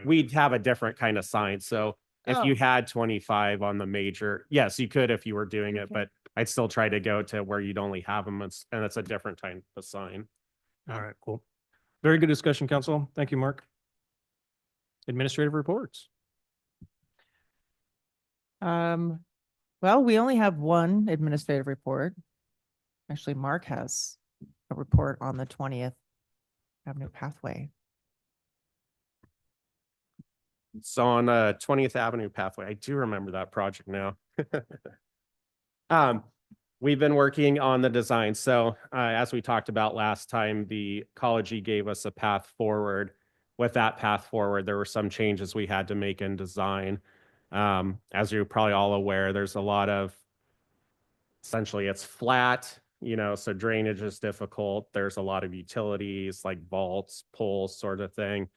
we'd have a different kind of sign. So if you Oh. had 25 on the major, yes, you could if you were doing it, Okay. but I'd still try to go to where you'd only have them, and it's a different type of sign. All right, cool. Very good discussion, council. Thank you, Mark. Administrative reports. Well, we only have one administrative report. Actually, Mark has a report on the 20th Avenue pathway. So on 20th Avenue pathway, I do remember that project now. We've been working on the design. So as we talked about last time, the Ecology gave us a path forward. With that path forward, there were some changes we had to make in design. As you're probably all aware, there's a lot of, essentially it's flat, so drainage is difficult. There's a lot of utilities like vaults, poles, sort of thing.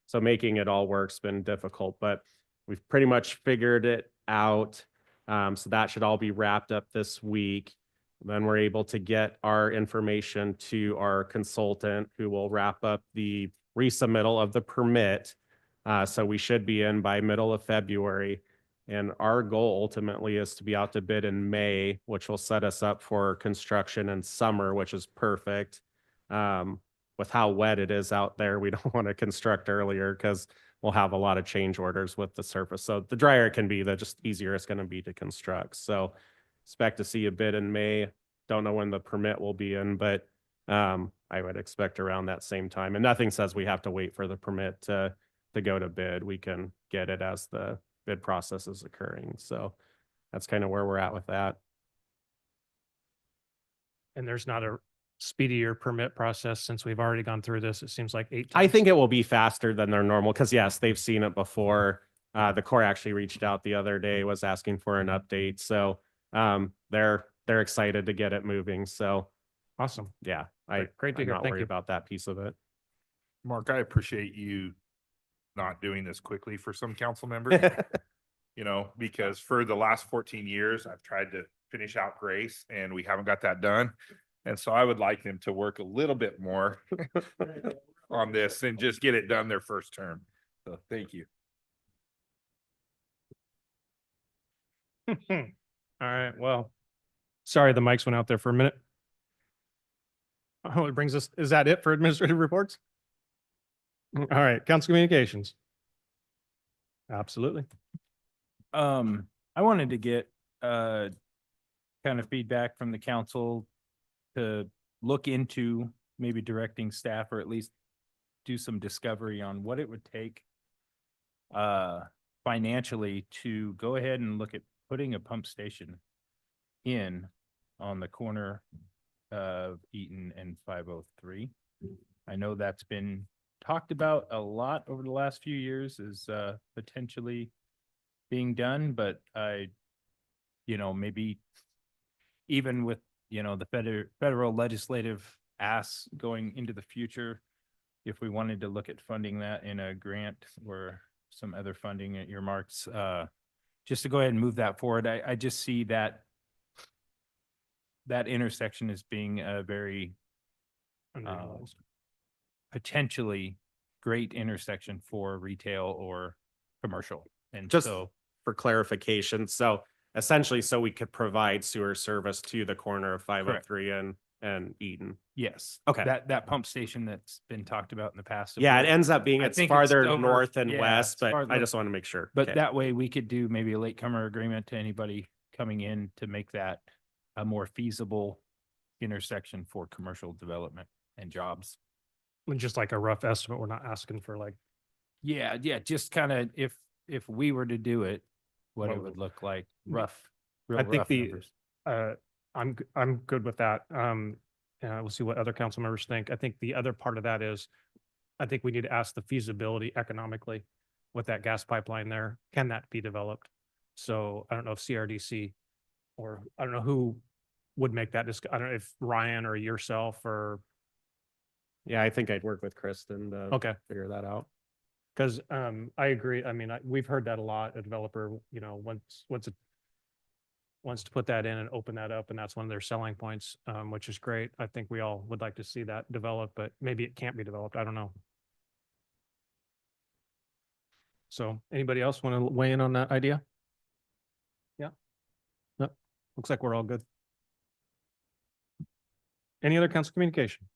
So making it all work's been difficult, but we've pretty much figured it out. So that should all be wrapped up this week. Then we're able to get our information to our consultant, who will wrap up the resubmittal of the permit. So we should be in by middle of February. And our goal ultimately is to be out to bid in May, which will set us up for construction in summer, which is perfect. With how wet it is out there, we don't want to construct earlier because we'll have a lot of change orders with the surface. So the drier it can be, the just easier it's going to be to construct. So expect to see a bid in May. Don't know when the permit will be in, but I would expect around that same time. And nothing says we have to wait for the permit to go to bid. We can get it as the bid process is occurring. So that's kind of where we're at with that. And there's not a speedier permit process since we've already gone through this. It seems like 8 I times. think it will be faster than their normal, because yes, they've seen it before. The Corps actually reached out the other day, was asking for an update. So they're excited to get it moving. So Awesome. yeah, Great to I'm hear. not Thank worried you. about that piece of it. Mark, I appreciate you not doing this quickly for some council members, because for the last 14 years, I've tried to finish out Grace and we haven't got that done. And so I would like them to work a little bit more on this and just get it done their first term. So thank you. All right, well, sorry, the mics went out there for a minute. Oh, it brings us, is that it for administrative reports? All right, council communications. Absolutely. I wanted to get kind of feedback from the council to look into maybe directing staff, or at least do some discovery on what it would take financially to go ahead and look at putting a pump station in on the corner of Eaton and 503. I know that's been talked about a lot over the last few years as potentially being done, but maybe even with, the federal legislative asks going into the future, if we wanted to look at funding that in a grant or some other funding at earmarks, just to go ahead and move that forward. I just see that intersection as being a very Underutilized. potentially great intersection for retail or commercial. And Just so, for clarification, so essentially, so we could provide sewer service to the corner of 503 and Eden. yes. Okay. That pump station that's been talked about in the past. of Yeah, it where- ends up being, I it's think it's farther over- north and yeah, west, it's but farther- I just want to make sure. But Okay. that way we could do maybe a latecomer agreement to anybody coming in to make that a more feasible intersection for commercial development and jobs. And just like a rough estimate, we're not asking for like, Yeah, just kind of if we were to do it, what What it would- would look like, rough, real I think rough the, numbers. I'm good with that. We'll see what other council members think. I think the other part of that is, I think we need to ask the feasibility economically with that gas pipeline there. Can that be developed? So I don't know if CRDC or I don't know who would make that I don't know if Ryan or yourself or, Yeah, I think I'd work with Kristen to okay. figure that out. Cause I agree. I mean, we've heard that a lot. A developer, wants to put that in and open that up, and that's one of their selling points, which is great. I think we all would like to see that develop, but maybe it can't be developed. I don't know. So anybody else want to weigh in on that idea? Yeah. No, looks like we're all good. Any other council communication?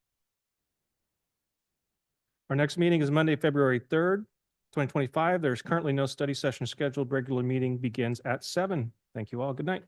Our next meeting is Monday, February 3rd, 2025. There's currently no study session scheduled. Regular meeting begins at 7. Thank you all. Good night.